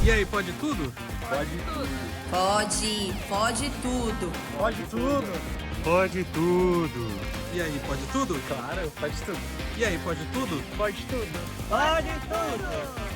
E aí, pode tudo? Pode tudo. Pode tudo. Pode tudo. Pode tudo. E aí, pode tudo? Claro, pode tudo. E aí, pode tudo? Pode tudo. Pode tudo.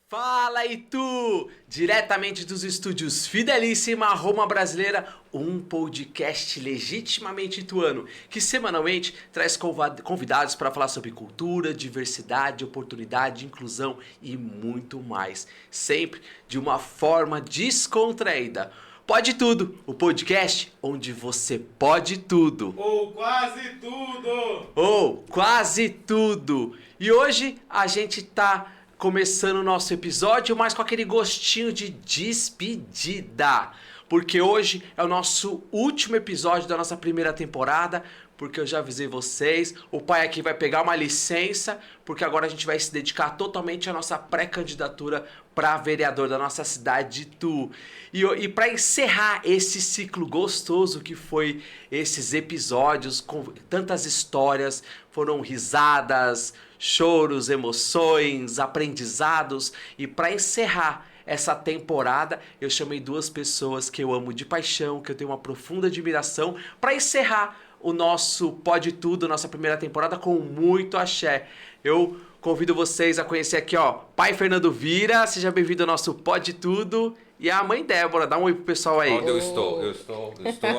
Fala aí tu! Diretamente dos estúdios Fidelíssima Roma Brasileira, um podcast legitimamente ituano, que semanalmente traz convidados para falar sobre cultura, diversidade, oportunidade, inclusão e muito mais. Sempre de uma forma descontraída. Pode Tudo, o podcast onde você pode tudo. Ou quase tudo. Ou quase tudo. E hoje a gente tá começando o nosso episódio, mas com aquele gostinho de despedida. Porque hoje é o nosso último episódio da nossa primeira temporada, porque eu já avisei vocês, o pai aqui vai pegar uma licença, porque agora a gente vai se dedicar totalmente à nossa pré-candidatura para vereador da nossa cidade de Itu. E para encerrar esse ciclo gostoso que foi esses episódios, com tantas histórias, foram risadas, choros, emoções, aprendizados, e para encerrar essa temporada, eu chamei duas pessoas que eu amo de paixão, que eu tenho uma profunda admiração, para encerrar o nosso Pode Tudo, nossa primeira temporada, com muito axé. Eu convido vocês a conhecer aqui, ó, pai Fernando Vira, seja bem-vindo ao nosso Pode Tudo, e a mãe Débora, dá um oi pro pessoal aí. Onde eu estou? Eu estou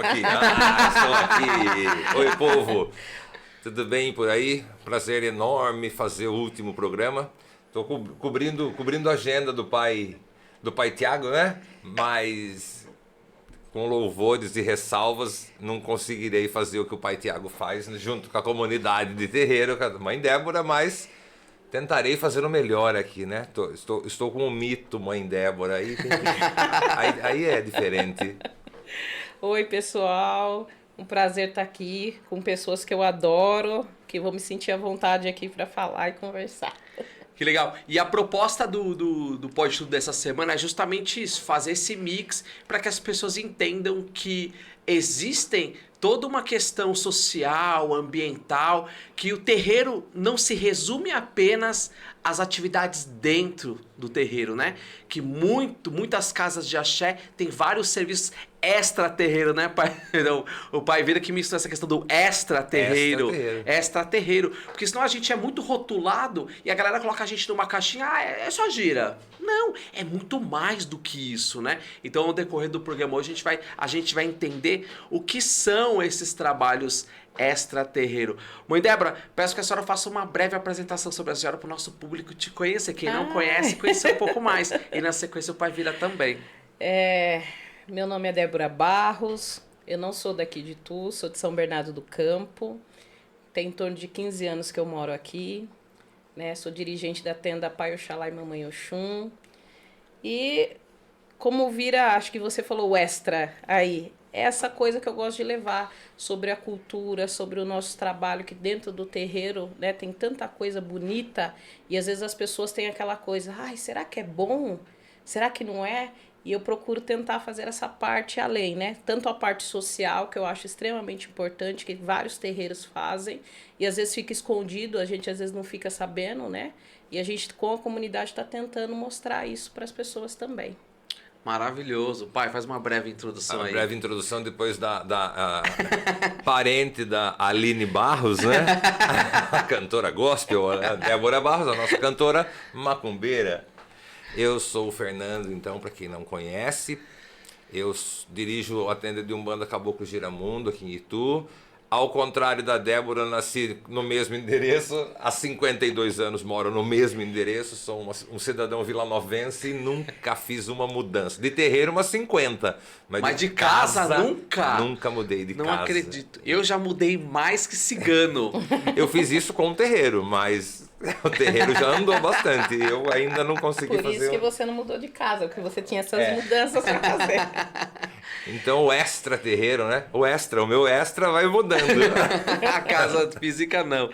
aqui. Estou aqui. Oi, povo. Tudo bem por aí? Prazer enorme fazer o último programa. Estou cobrindo a agenda do pai Tiago, né? Mas com louvores e ressalvas, não conseguirei fazer o que o pai Tiago faz junto com a comunidade de terreiro, com a mãe Débora, mas tentarei fazer o melhor aqui, né? Estou com um mito, mãe Débora, aí é diferente. Oi, pessoal. Um prazer estar aqui com pessoas que eu adoro, que vou me sentir à vontade aqui para falar e conversar. Que legal. E a proposta do Pode Tudo dessa semana é justamente isso, fazer esse mix para que as pessoas entendam que existem toda uma questão social, ambiental, que o terreiro não se resume apenas às atividades dentro do terreiro, né? Que muitas casas de axé têm vários serviços extra-terreiro, né, pai? Não, o pai Vira que mistura essa questão do extra-terreiro. Extra-terreiro. Porque senão a gente é muito rotulado e a galera coloca a gente numa caixinha, é só gira. Não, é muito mais do que isso, né? Então, no decorrer do programa hoje, a gente vai entender o que são esses trabalhos extra-terreiro. Mãe Débora, peço que a senhora faça uma breve apresentação sobre a senhora para o nosso público te conhecer. Quem não conhece, conhecer um pouco mais. E na sequência o pai Vira também. Meu nome é Débora Barros, eu não sou daqui de Itu, sou de São Bernardo do Campo. Tem em torno de 15 anos que eu moro aqui, né? Sou dirigente da tenda Pai Oxalá e Mamãe Oxum. E como Vira, acho que você falou o extra aí, é essa coisa que eu gosto de levar sobre a cultura, sobre o nosso trabalho, que dentro do terreiro, né, tem tanta coisa bonita e às vezes as pessoas têm aquela coisa, será que é bom? Será que não é? E eu procuro tentar fazer essa parte além, né? Tanto a parte social, que eu acho extremamente importante, que vários terreiros fazem, e às vezes fica escondido, a gente às vezes não fica sabendo, né? E a gente, com a comunidade, está tentando mostrar isso para as pessoas também. Maravilhoso. Pai, faz uma breve introdução aí. Uma breve introdução depois da parente da Aline Barros, né? A cantora gospel, a Débora Barros, a nossa cantora macumbeira. Eu sou o Fernando, então, para quem não conhece, eu dirijo a tenda de Umbanda Caboclo Giramundo aqui em Itu. Ao contrário da Débora, nasci no mesmo endereço, há 52 anos moro no mesmo endereço, sou um cidadão vilanovense e nunca fiz uma mudança. De terreiro, umas 50. Mas de casa, nunca? Nunca mudei de casa. Não acredito. Eu já mudei mais que cigano. Eu fiz isso com o terreiro, mas o terreiro já andou bastante. Eu ainda não consegui fazer. Por isso que você não mudou de casa, porque você tinha essas mudanças para fazer. Então o extra terreiro, né? O meu extra vai mudando. A casa física não.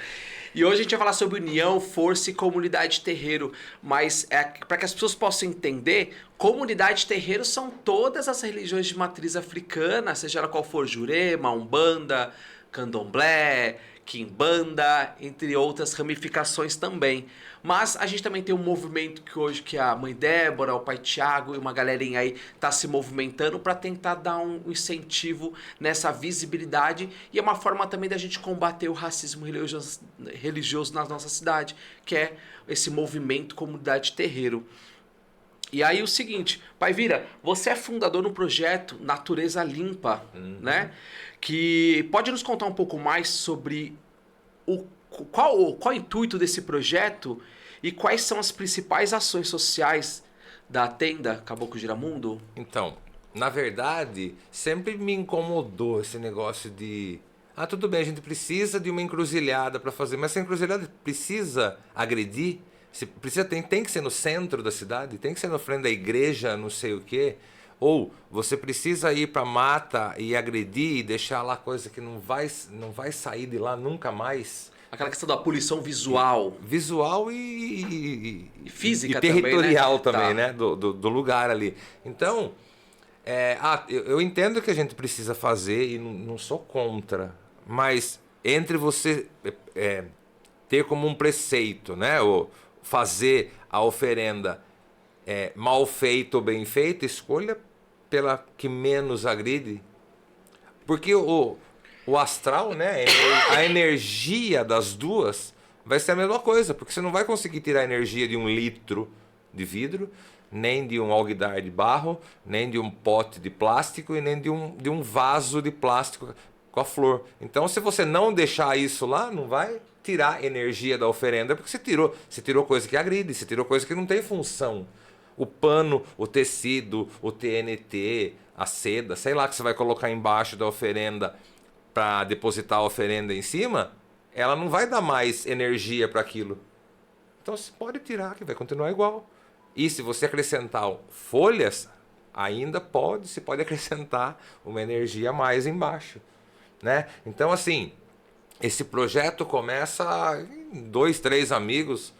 E hoje a gente vai falar sobre união, força e comunidade terreiro. Mas para que as pessoas possam entender, comunidade terreiro são todas as religiões de matriz africana, seja ela qual for, Jurema, Umbanda, candomblé, quimbanda, entre outras ramificações também. Mas a gente também tem um movimento que hoje que a mãe Débora, o pai Tiago e uma galerinha aí tá se movimentando para tentar dar um incentivo nessa visibilidade, e é uma forma também da gente combater o racismo religioso na nossa cidade, que é esse movimento Comunidade Terreiro. E aí o seguinte, Pai Vira, você é fundador no projeto Natureza Limpa, né? Que pode nos contar um pouco mais sobre qual o intuito desse projeto e quais são as principais ações sociais da tenda Caboclo Giramundo? Então, na verdade, sempre me incomodou esse negócio de... Ah, tudo bem, a gente precisa de uma encruzilhada para fazer, mas essa encruzilhada precisa agredir? Tem que ser no centro da cidade? Tem que ser na frente da igreja, não sei o quê? Ou você precisa ir para mata e agredir e deixar lá coisa que não vai sair de lá nunca mais? Aquela questão da poluição visual. Visual e física e territorial também, né? também, né? Do lugar ali. Então, eu entendo que a gente precisa fazer e não sou contra, mas entre você ter como um preceito, né? Ou fazer a oferenda mal feita ou bem feita, escolha pela que menos agride. Porque o astral, né? A energia das duas vai ser a mesma coisa, porque você não vai conseguir tirar a energia de 1 litro de vidro, nem de um alguidar de barro, nem de um pote de plástico e nem de um vaso de plástico com a flor. Então, se você não deixar isso lá, não vai tirar energia da oferenda, porque você tirou coisa que agride, você tirou coisa que não tem função. O pano, o tecido, o TNT, a seda, sei lá, que você vai colocar embaixo da oferenda para depositar a oferenda em cima, ela não vai dar mais energia para aquilo. Então você pode tirar, que vai continuar igual. E se você acrescentar folhas, se pode acrescentar uma energia a mais embaixo, né? Então, assim, esse projeto começa em 2, 3 amigos.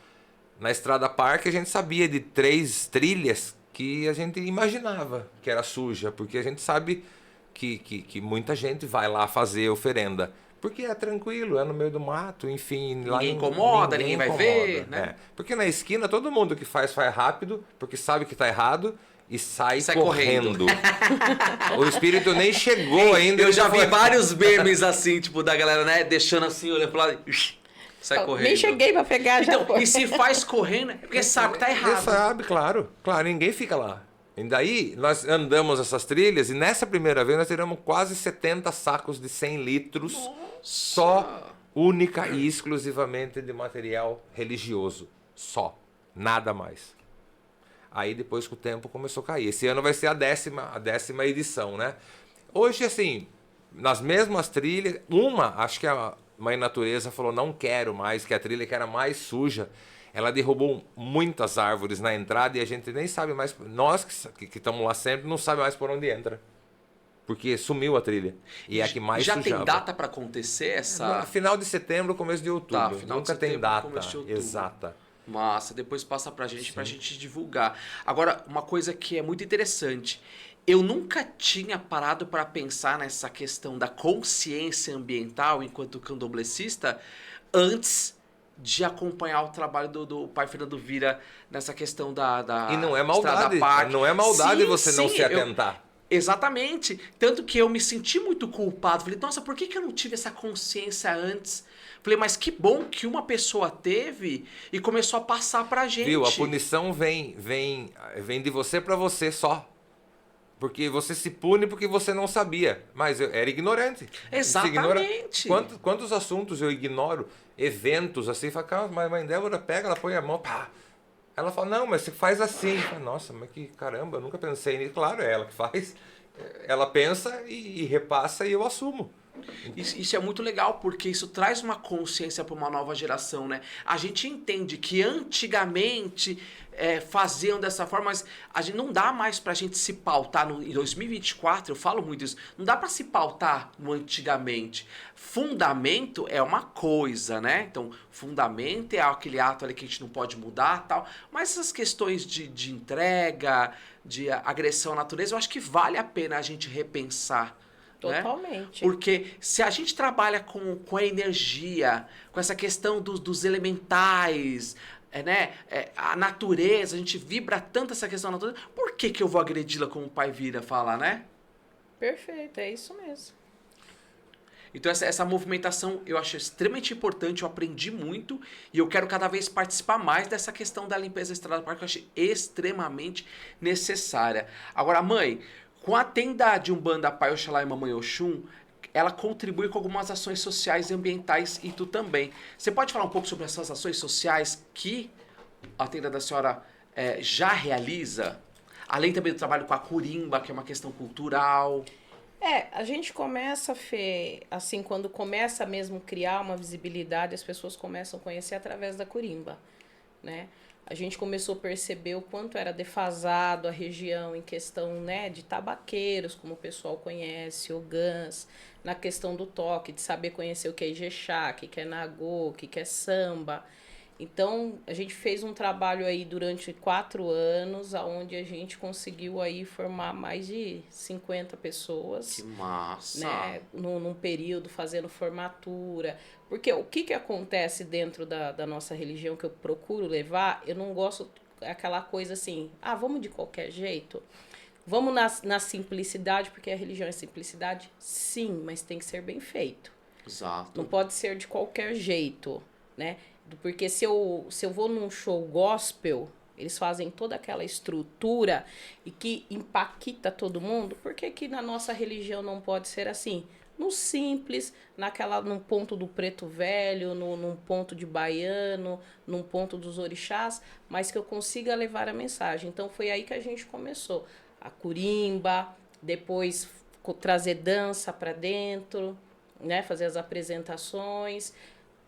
Na Estrada Parque a gente sabia de 3 trilhas que a gente imaginava que era suja, porque a gente sabe que muita gente vai lá fazer oferenda. Porque é tranquilo, é no meio do mato, enfim. Ninguém incomoda, ninguém vai ver, né? Porque na esquina todo mundo que faz rápido, porque sabe que tá errado e sai correndo. O espírito nem chegou ainda. Eu já vi vários memes assim, tipo, da galera, né, deixando assim, olhando pro lado, sai correndo. Nem cheguei pra pegar já. Então, e se faz correndo, é porque sabe que tá errado. Sabe, claro, ninguém fica lá. E daí nós andamos essas trilhas e nessa primeira vez nós tiramos quase 70 sacos de 100 litros. Nossa. Só, única e exclusivamente de material religioso. Só. Nada mais. Aí depois com o tempo começou a cair. Esse ano vai ser a 10ª edição, né? Hoje, assim, nas mesmas trilhas, acho que a Mãe Natureza falou, não quero mais, que a trilha que era mais suja, ela derrubou muitas árvores na entrada e a gente nem sabe mais, nós que estamos lá sempre, não sabe mais por onde entra. Porque sumiu a trilha. E é a que mais já sujava. Tem data para acontecer essa? Final de setembro, começo de outubro. Final Nunca de setembro, tem data começo de outubro. exata. Massa, depois passa pra gente divulgar. Agora, uma coisa que é muito interessante. Eu nunca tinha parado para pensar nessa questão da consciência ambiental enquanto candomblessista antes de acompanhar o trabalho do pai Fernando Vira nessa questão da E não é maldade. Não é maldade você não se atentar. Exatamente. Tanto que eu me senti muito culpado. Falei, nossa, por que eu não tive essa consciência antes? Falei, mas que bom que uma pessoa teve e começou a passar pra gente. Viu? A punição vem de você pra você só. Porque você se pune porque você não sabia. Mas eu era ignorante. Exatamente. Quantos assuntos eu ignoro? Eventos assim. Fala, calma, mas a mãe Débora pega, ela põe a mão, pá. Ela fala, não, mas você faz assim. Fala, nossa, mas que caramba, eu nunca pensei nisso. Claro, é ela que faz. Ela pensa e repassa e eu assumo. Isso é muito legal, porque isso traz uma consciência para uma nova geração, né? A gente entende que antigamente faziam dessa forma, mas a gente não dá mais pra gente se pautar em 2024, eu falo muito isso, não dá pra se pautar no antigamente. Fundamento é uma coisa, né? Então, fundamento é aquele ato ali que a gente não pode mudar, tal, mas essas questões de entrega, de agressão à natureza, eu acho que vale a pena a gente repensar Totalmente. Porque se a gente trabalha com a energia, com essa questão dos elementais, a natureza, a gente vibra tanto essa questão da natureza, por que eu vou agredi-la como o Pai Vira fala, né? Perfeito, é isso mesmo. Então essa movimentação eu acho extremamente importante, eu aprendi muito e eu quero cada vez participar mais dessa questão da limpeza da Estrada do Parque, que eu achei extremamente necessária. Agora, mãe, com a tenda de Umbanda Pai Oxalá e Mamãe Oxum, ela contribui com algumas ações sociais e ambientais e tu também. Você pode falar um pouco sobre essas ações sociais que a tenda da senhora já realiza? Além também do trabalho com a Curimba, que é uma questão cultural. A gente começa, Fê, assim, quando começa mesmo criar uma visibilidade, as pessoas começam a conhecer através da Curimba, né? A gente começou a perceber o quanto era defasado a região em questão, né, de tabaqueiros, como o pessoal conhece, ogãs, na questão do toque, de saber conhecer o que é Ijexá, o que é Nagô, o que é samba. Então, a gente fez um trabalho aí durante 4 anos, onde a gente conseguiu aí formar mais de 50 pessoas. Que massa! Né, num período, fazendo formatura. Porque o que acontece dentro da nossa religião que eu procuro levar, eu não gosto aquela coisa assim, vamos de qualquer jeito? Vamos na simplicidade, porque a religião é simplicidade? Sim, mas tem que ser bem feito. Exato. Não pode ser de qualquer jeito, né? Porque se eu vou num show gospel, eles fazem toda aquela estrutura e que impacta todo mundo, por que na nossa religião não pode ser assim? No simples, num ponto do preto velho, num ponto de baiano, num ponto dos orixás, mas que eu consiga levar a mensagem. Então foi aí que a gente começou. A Curimba, depois trazer dança para dentro, né? Fazer as apresentações.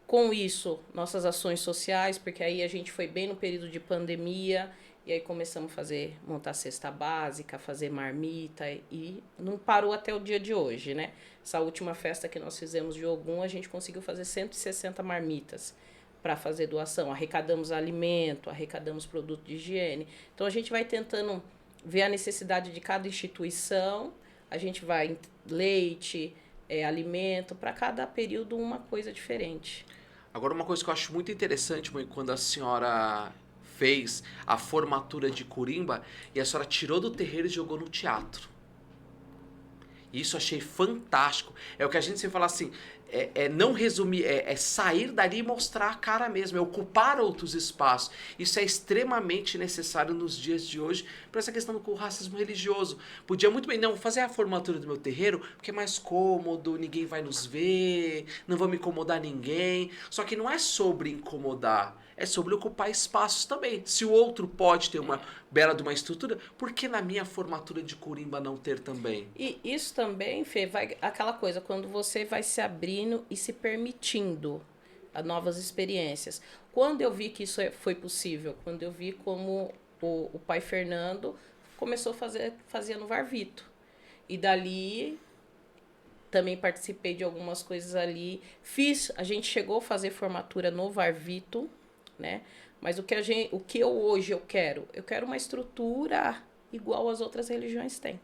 Com isso, nossas ações sociais, porque aí a gente foi bem no período de pandemia, e aí começamos a montar cesta básica, fazer marmita, e não parou até o dia de hoje, né? Essa última festa que nós fizemos de Ogum, a gente conseguiu fazer 160 marmitas para fazer doação. Arrecadamos alimento, arrecadamos produto de higiene. Então, a gente vai tentando ver a necessidade de cada instituição, a gente vai leite, alimento, para cada período uma coisa diferente. Agora, uma coisa que eu acho muito interessante, mãe, quando a senhora fez a formatura de Curimba e a senhora tirou do terreiro e jogou no teatro. Isso eu achei fantástico. É o que a gente sempre fala assim, não resumir, sair dali e mostrar a cara mesmo, é ocupar outros espaços. Isso é extremamente necessário nos dias de hoje para essa questão do racismo religioso. Podia muito bem, não, vou fazer a formatura do meu terreiro porque é mais cômodo, ninguém vai nos ver, não vou me incomodar ninguém. Só que não é sobre incomodar, é sobre ocupar espaços também. Se o outro pode ter uma bela de uma estrutura, por que na minha formatura de Curimba não ter também? E isso também, Fê, vai aquela coisa, quando você vai se abrindo e se permitindo a novas experiências. Quando eu vi que isso foi possível, quando eu vi como o pai Fernando começou a fazia no Varvito. E dali também participei de algumas coisas ali. A gente chegou a fazer formatura no Varvito, né? Mas o que hoje eu quero uma estrutura igual as outras religiões têm.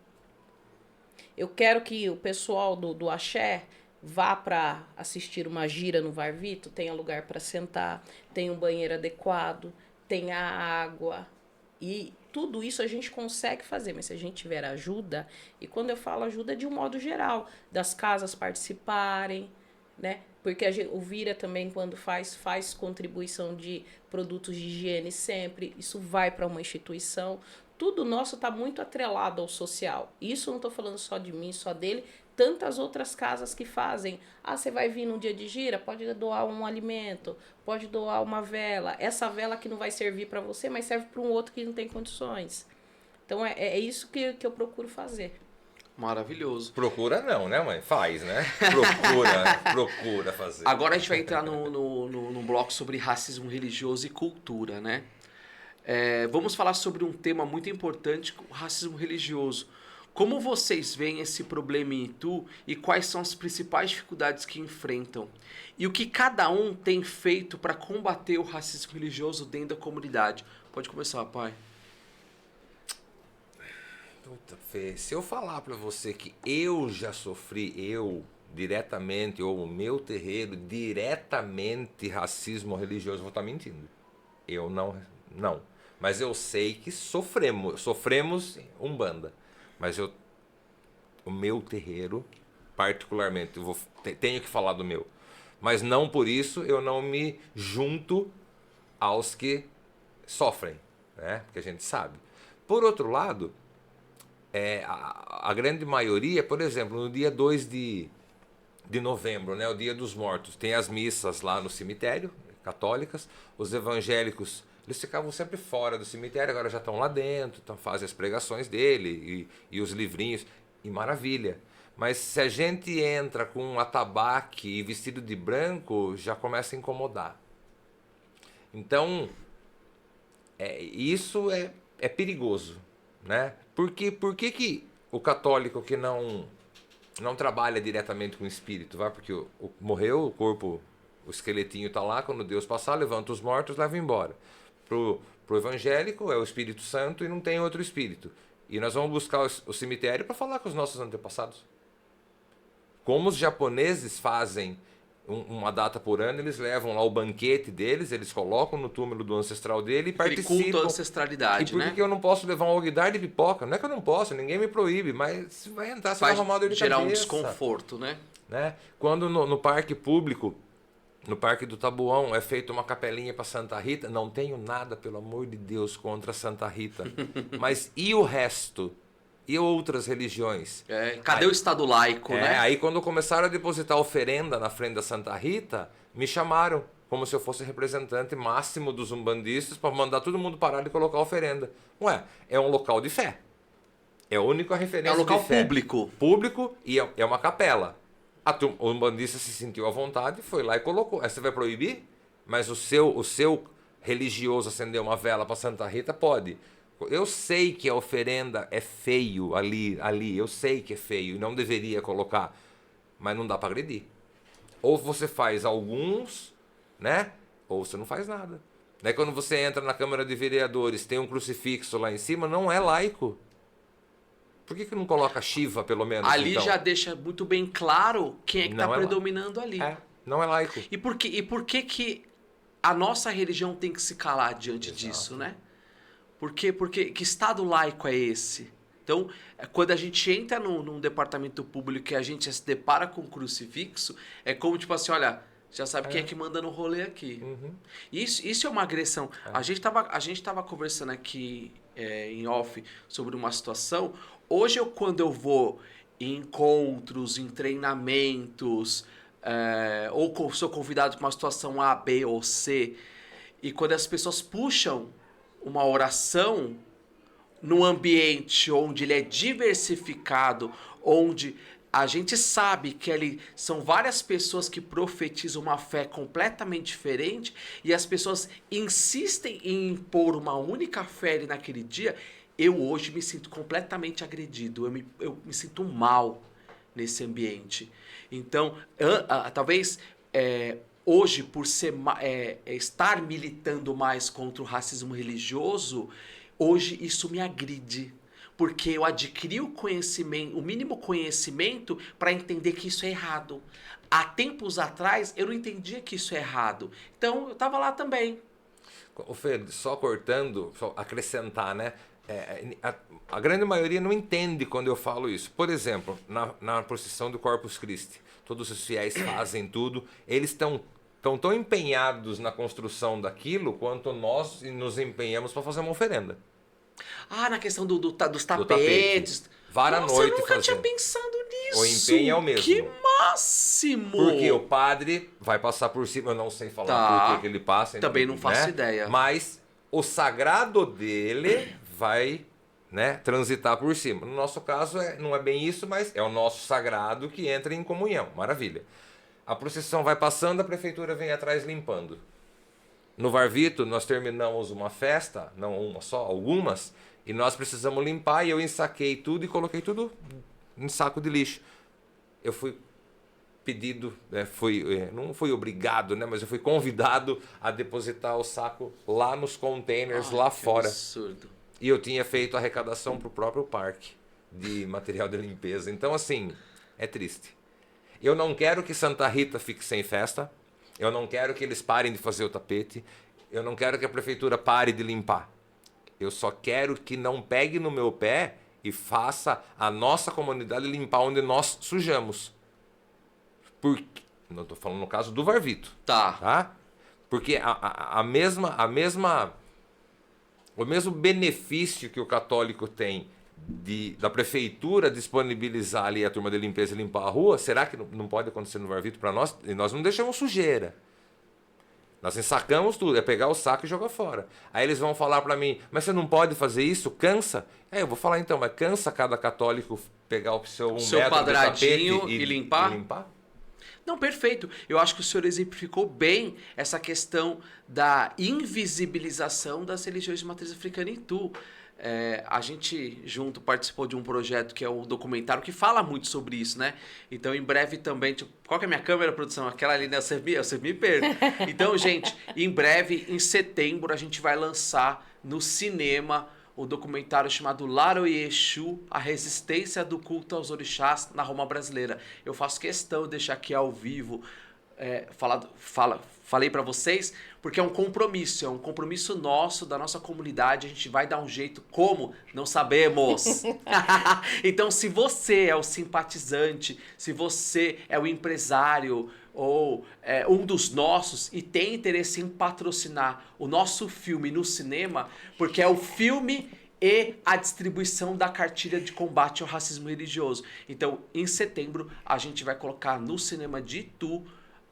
Eu quero que o pessoal do axé vá para assistir uma gira no Varvito, tenha lugar para sentar, tenha um banheiro adequado, tenha água. E tudo isso a gente consegue fazer, mas se a gente tiver ajuda, e quando eu falo ajuda é de um modo geral, das casas participarem, né? Porque o Vira também, quando faz contribuição de produtos de higiene sempre, isso vai para uma instituição. Tudo nosso está muito atrelado ao social. Isso não estou falando só de mim, só dele. Tantas outras casas que fazem. Você vai vir num dia de gira, pode doar um alimento, pode doar uma vela. Essa vela que não vai servir para você, mas serve para um outro que não tem condições. Então, é isso que eu procuro fazer. Maravilhoso. Procura não, né, mãe? Faz, né? Procura fazer. Agora a gente vai entrar num bloco sobre racismo religioso e cultura, né? Vamos falar sobre um tema muito importante, o racismo religioso. Como vocês veem esse problema em Itu e quais são as principais dificuldades que enfrentam? E o que cada um tem feito para combater o racismo religioso dentro da comunidade? Pode começar, pai. Puta, Fê, se eu falar pra você que eu já sofri, eu, diretamente, ou o meu terreiro, diretamente racismo religioso, eu vou estar mentindo. Eu não. Mas eu sei que sofremos Umbanda. Mas o meu terreiro, particularmente, tenho que falar do meu. Mas não por isso eu não me junto aos que sofrem, né? Porque a gente sabe. Por outro lado, a grande maioria, por exemplo, no dia 2 de novembro, né, o Dia dos Mortos, tem as missas lá no cemitério, católicas. Os evangélicos, eles ficavam sempre fora do cemitério, agora já estão lá dentro, então fazem as pregações dele e os livrinhos, e maravilha. Mas se a gente entra com um atabaque e vestido de branco, já começa a incomodar. Então, isso é perigoso, né? Por que o católico que não trabalha diretamente com o espírito, vai? Porque morreu, o corpo, o esqueletinho está lá, quando Deus passar, levanta os mortos, leva embora. Pro evangélico é o Espírito Santo e não tem outro espírito. E nós vamos buscar o cemitério para falar com os nossos antepassados. Como os japoneses fazem uma data por ano, eles levam lá o banquete deles, eles colocam no túmulo do ancestral dele e participam. Culto à ancestralidade, e por que eu não posso levar um alguidar de pipoca? Não é que eu não posso, ninguém me proíbe, mas se vai entrar, você vai arrumar dor de gerar cabeça. um desconforto, né? Quando no parque público, no Parque do Tabuão, é feita uma capelinha para Santa Rita, não tenho nada, pelo amor de Deus, contra Santa Rita. Mas e o resto? E outras religiões? Cadê o Estado laico, né? Aí quando começaram a depositar oferenda na frente da Santa Rita, me chamaram como se eu fosse representante máximo dos umbandistas para mandar todo mundo parar de colocar oferenda. Ué, é um local de fé. É a única referência É um local de fé. público. Público e é uma capela. O umbandista se sentiu à vontade, foi lá e colocou. Aí você vai proibir? Mas o seu religioso acender uma vela para Santa Rita pode. Eu sei que a oferenda é feio ali, eu sei que é feio e não deveria colocar, mas não dá para agredir. Ou você faz alguns, né? Ou você não faz nada. Daí quando você entra na Câmara de Vereadores, tem um crucifixo lá em cima, não é laico. Por que não coloca Shiva, pelo menos? Ali então? já deixa muito bem claro quem é que está Não é predominando ali. Não é laico. E por que a nossa religião tem que se calar diante disso, né? Porque que Estado laico é esse? Então, quando a gente entra num departamento público e a gente se depara com um crucifixo, é como tipo assim, olha, já sabe quem é que manda no rolê aqui. Uhum. Isso é uma agressão. A gente tava conversando aqui em off sobre uma situação. Hoje, quando eu vou em encontros, em treinamentos, ou sou convidado para uma situação A, B ou C, e quando as pessoas puxam uma oração num ambiente onde ele é diversificado, onde a gente sabe que ali são várias pessoas que profetizam uma fé completamente diferente e as pessoas insistem em impor uma única fé ali naquele dia, eu hoje me sinto completamente agredido, eu me sinto mal nesse ambiente. Então, talvez hoje, por estar militando mais contra o racismo religioso, hoje isso me agride. Porque eu adquiri o conhecimento, o mínimo conhecimento para entender que isso é errado. Há tempos atrás, eu não entendia que isso é errado. Então, eu estava lá também. O Fê, só cortando, só acrescentar, né? A grande maioria não entende quando eu falo isso. Por exemplo, na procissão do Corpus Christi, todos os fiéis fazem tudo, eles estão tão empenhados na construção daquilo quanto nós nos empenhamos para fazer uma oferenda. Na questão dos tapetes. Tapete. Vara à noite eu nunca tinha fazendo. pensado nisso. O empenho é o mesmo. Que máximo! Porque o padre vai passar por cima, eu não sei falar por que ele passa. Também não faço né? ideia. Mas o sagrado dele vai, né, transitar por cima. No nosso caso, não é bem isso, mas é o nosso sagrado que entra em comunhão. Maravilha. A procissão vai passando, a prefeitura vem atrás limpando. No Varvito, nós terminamos uma festa, não uma só, algumas, e nós precisamos limpar, e eu ensaquei tudo e coloquei tudo em saco de lixo. Eu fui pedido, não fui obrigado, né, mas eu fui convidado a depositar o saco lá nos containers, lá fora. Absurdo. E eu tinha feito arrecadação para o próprio parque. de material de limpeza. Então, assim, é triste. Eu não quero que Santa Rita fique sem festa. Eu não quero que eles parem de fazer o tapete. Eu não quero que a prefeitura pare de limpar. Eu só quero que não pegue no meu pé e faça a nossa comunidade limpar onde nós sujamos. Porque, não estou falando no caso do Varvito. Tá? Porque o mesmo benefício que o católico tem da prefeitura disponibilizar ali a turma de limpeza e limpar a rua, será que não pode acontecer no Varvito para nós? E nós não deixamos sujeira. Nós ensacamos tudo, é pegar o saco e jogar fora. Aí eles vão falar para mim, mas você não pode fazer isso? Cansa? Eu vou falar então, mas cansa cada católico pegar o seu metro quadradinho de tapete e limpar? E limpar? Não, perfeito. Eu acho que o senhor exemplificou bem essa questão da invisibilização das religiões de matriz africana em Itu. A gente junto participou de um projeto que é o documentário que fala muito sobre isso, né? Então, em breve também... Qual que é a minha câmera, produção? Aquela ali, né? Você me perde. Então, gente, em breve, em setembro, a gente vai lançar no cinema o documentário chamado Laro e Exu, a resistência do culto aos orixás na Roma brasileira. Eu faço questão de deixar aqui ao vivo, falei para vocês, porque é um compromisso nosso, da nossa comunidade, a gente vai dar um jeito, como? Não sabemos. Então, se você é o simpatizante, se você é o empresário, ou um dos nossos, e tem interesse em patrocinar o nosso filme no cinema, porque é o filme e a distribuição da cartilha de combate ao racismo religioso. Então, em setembro, a gente vai colocar no cinema de Itu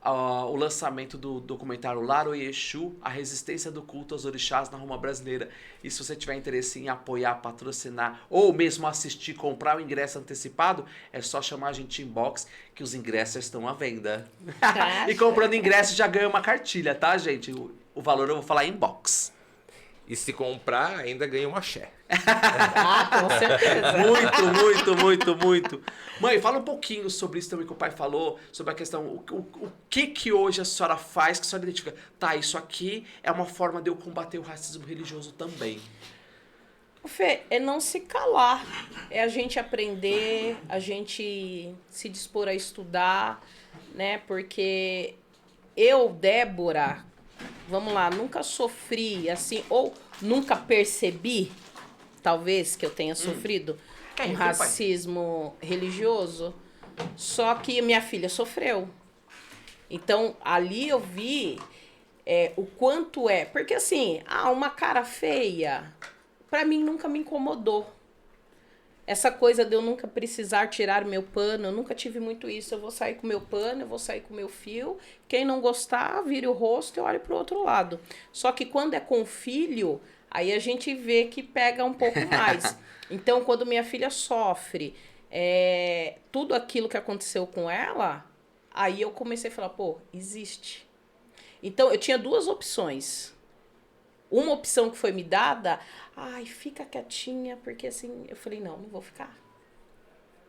o lançamento do documentário Laro e Exu, a resistência do culto aos orixás na Roma brasileira. E se você tiver interesse em apoiar, patrocinar, ou mesmo assistir, comprar o ingresso antecipado, é só chamar a gente inbox, que os ingressos estão à venda. E comprando ingresso já ganha uma cartilha, tá, gente? O valor eu vou falar inbox. E se comprar, ainda ganha um axé. Com certeza. Muito. Mãe, fala um pouquinho sobre isso também que o pai falou, sobre a questão, o que hoje a senhora faz, que a senhora identifica, tá, isso aqui é uma forma de eu combater o racismo religioso também. Fê, é não se calar, é a gente aprender, a gente se dispor a estudar, né, porque eu, Débora, vamos lá, nunca sofri assim, ou nunca percebi, talvez, que eu tenha sofrido um racismo religioso, só que minha filha sofreu. Então, ali eu vi o quanto porque assim, uma cara feia, pra mim nunca me incomodou. Essa coisa de eu nunca precisar tirar meu pano, eu nunca tive muito isso. Eu vou sair com meu pano, eu vou sair com meu fio. Quem não gostar, vire o rosto e olhe pro outro lado. Só que quando é com filho, aí a gente vê que pega um pouco mais. Então, quando minha filha sofre tudo aquilo que aconteceu com ela, aí eu comecei a falar, existe. Então, eu tinha duas opções. Uma opção que foi me dada, fica quietinha, porque assim, eu falei, não vou ficar.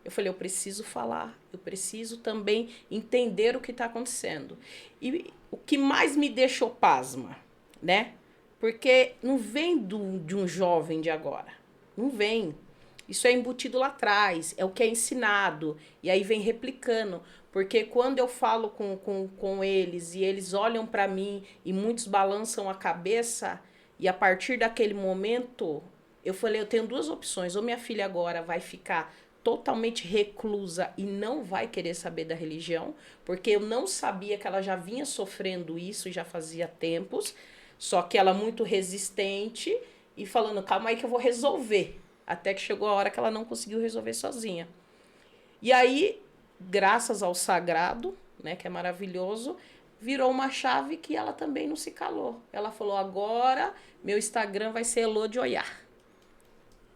Eu falei, eu preciso falar, eu preciso também entender o que está acontecendo. E o que mais me deixou pasma, né? Porque não vem de um jovem de agora, não vem. Isso é embutido lá atrás, é o que é ensinado, e aí vem replicando. Porque quando eu falo com eles, e eles olham para mim, e muitos balançam a cabeça... E a partir daquele momento, eu falei, eu tenho duas opções. Ou minha filha agora vai ficar totalmente reclusa e não vai querer saber da religião, porque eu não sabia que ela já vinha sofrendo isso, já fazia tempos, só que ela muito resistente e falando, calma aí que eu vou resolver. Até que chegou a hora que ela não conseguiu resolver sozinha. E aí, graças ao sagrado, né, que é maravilhoso, virou uma chave que ela também não se calou. Ela falou, agora meu Instagram vai ser Elô de Oiá.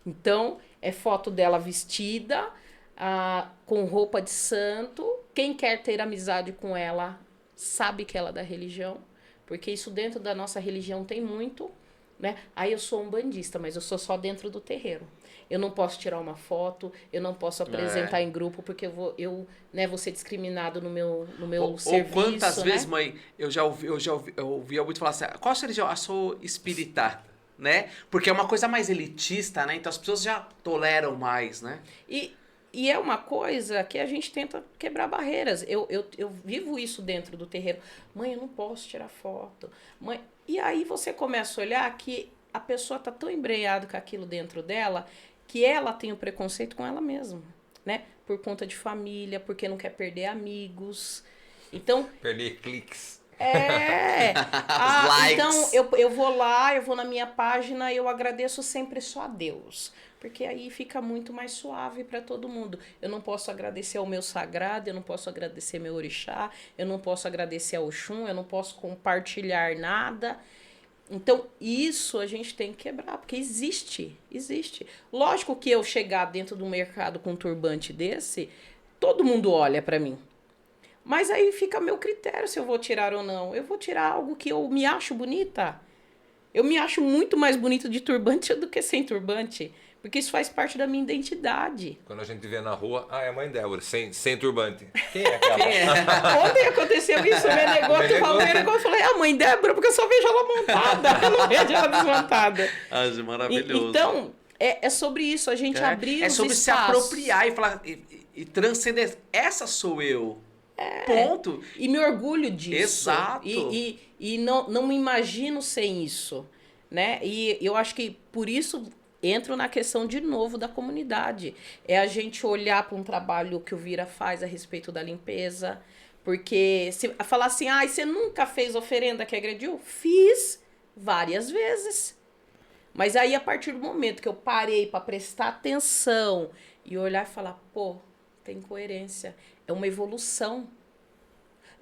Então, é foto dela vestida, com roupa de santo. Quem quer ter amizade com ela sabe que ela é da religião, porque isso dentro da nossa religião tem muito, né? Aí eu sou umbandista, mas eu sou só dentro do terreiro. Eu não posso tirar uma foto, eu não posso apresentar em grupo, porque eu vou ser discriminado no meu serviço. Ou quantas vezes, mãe, eu ouvi muito falar assim, qual a sua religião? Eu sou espírita. né? Porque é uma coisa mais elitista, né? Então as pessoas já toleram mais, né? E é uma coisa que a gente tenta quebrar barreiras. Eu vivo isso dentro do terreiro. Mãe, eu não posso tirar foto. Mãe... E aí você começa a olhar que a pessoa tá tão embrenhada com aquilo dentro dela que ela tem o preconceito com ela mesma, né? Por conta de família, porque não quer perder amigos. Então... Perder cliques. Likes. Então eu vou lá, eu vou na minha página e eu agradeço sempre só a Deus. Porque aí fica muito mais suave para todo mundo. Eu não posso agradecer ao meu sagrado, eu não posso agradecer meu orixá, eu não posso agradecer ao Oxum, eu não posso compartilhar nada. Então, isso a gente tem que quebrar, porque existe. Lógico que eu chegar dentro do mercado com um turbante desse, todo mundo olha para mim. Mas aí fica a meu critério se eu vou tirar ou não. Eu vou tirar algo que eu me acho bonita. Eu me acho muito mais bonita de turbante do que sem turbante. Porque isso faz parte da minha identidade. Quando a gente vê na rua, é a mãe Débora, sem turbante. Quem é aquela? Ontem aconteceu isso, me negou que eu falei, a mãe Débora, porque eu só vejo ela montada, eu não vejo ela desmontada. Maravilhoso. Então, é sobre isso, a gente abrir os sobre espaços. se apropriar e falar, e transcender. Essa sou eu. Ponto. E me orgulho disso. Exato. E não me imagino sem isso, né? E eu acho que por isso entro na questão de novo da comunidade. É a gente olhar para um trabalho que o Vira faz a respeito da limpeza. Porque se falar assim, você nunca fez oferenda que agrediu? Fiz várias vezes. Mas aí, a partir do momento que eu parei para prestar atenção e olhar e falar, pô, tem coerência. É uma evolução.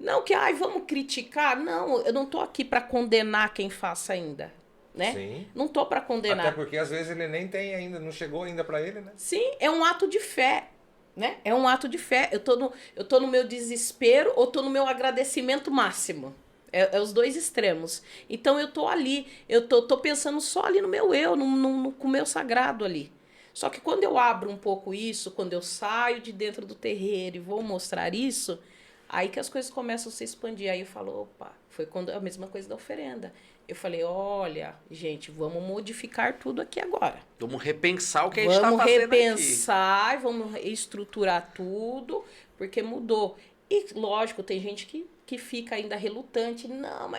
Não que, vamos criticar. Não, eu não tô aqui para condenar quem faça ainda. Né? Sim. Não tô para condenar. Até porque às vezes ele nem tem ainda, não chegou ainda para ele, né? Sim, é um ato de fé, né? É um ato de fé. Eu tô no meu desespero ou tô no meu agradecimento máximo. É os dois extremos. Então eu tô ali, eu tô pensando só ali no meu eu, com o meu sagrado ali. Só que quando eu abro um pouco isso, quando eu saio de dentro do terreiro e vou mostrar isso, aí que as coisas começam a se expandir. Aí eu falo, opa, foi quando a mesma coisa da oferenda. Eu falei, olha, gente, vamos modificar tudo aqui agora. Vamos repensar o que a gente está fazendo Vamos repensar, vamos estruturar tudo, porque mudou. E, lógico, tem gente que fica ainda relutante. Não,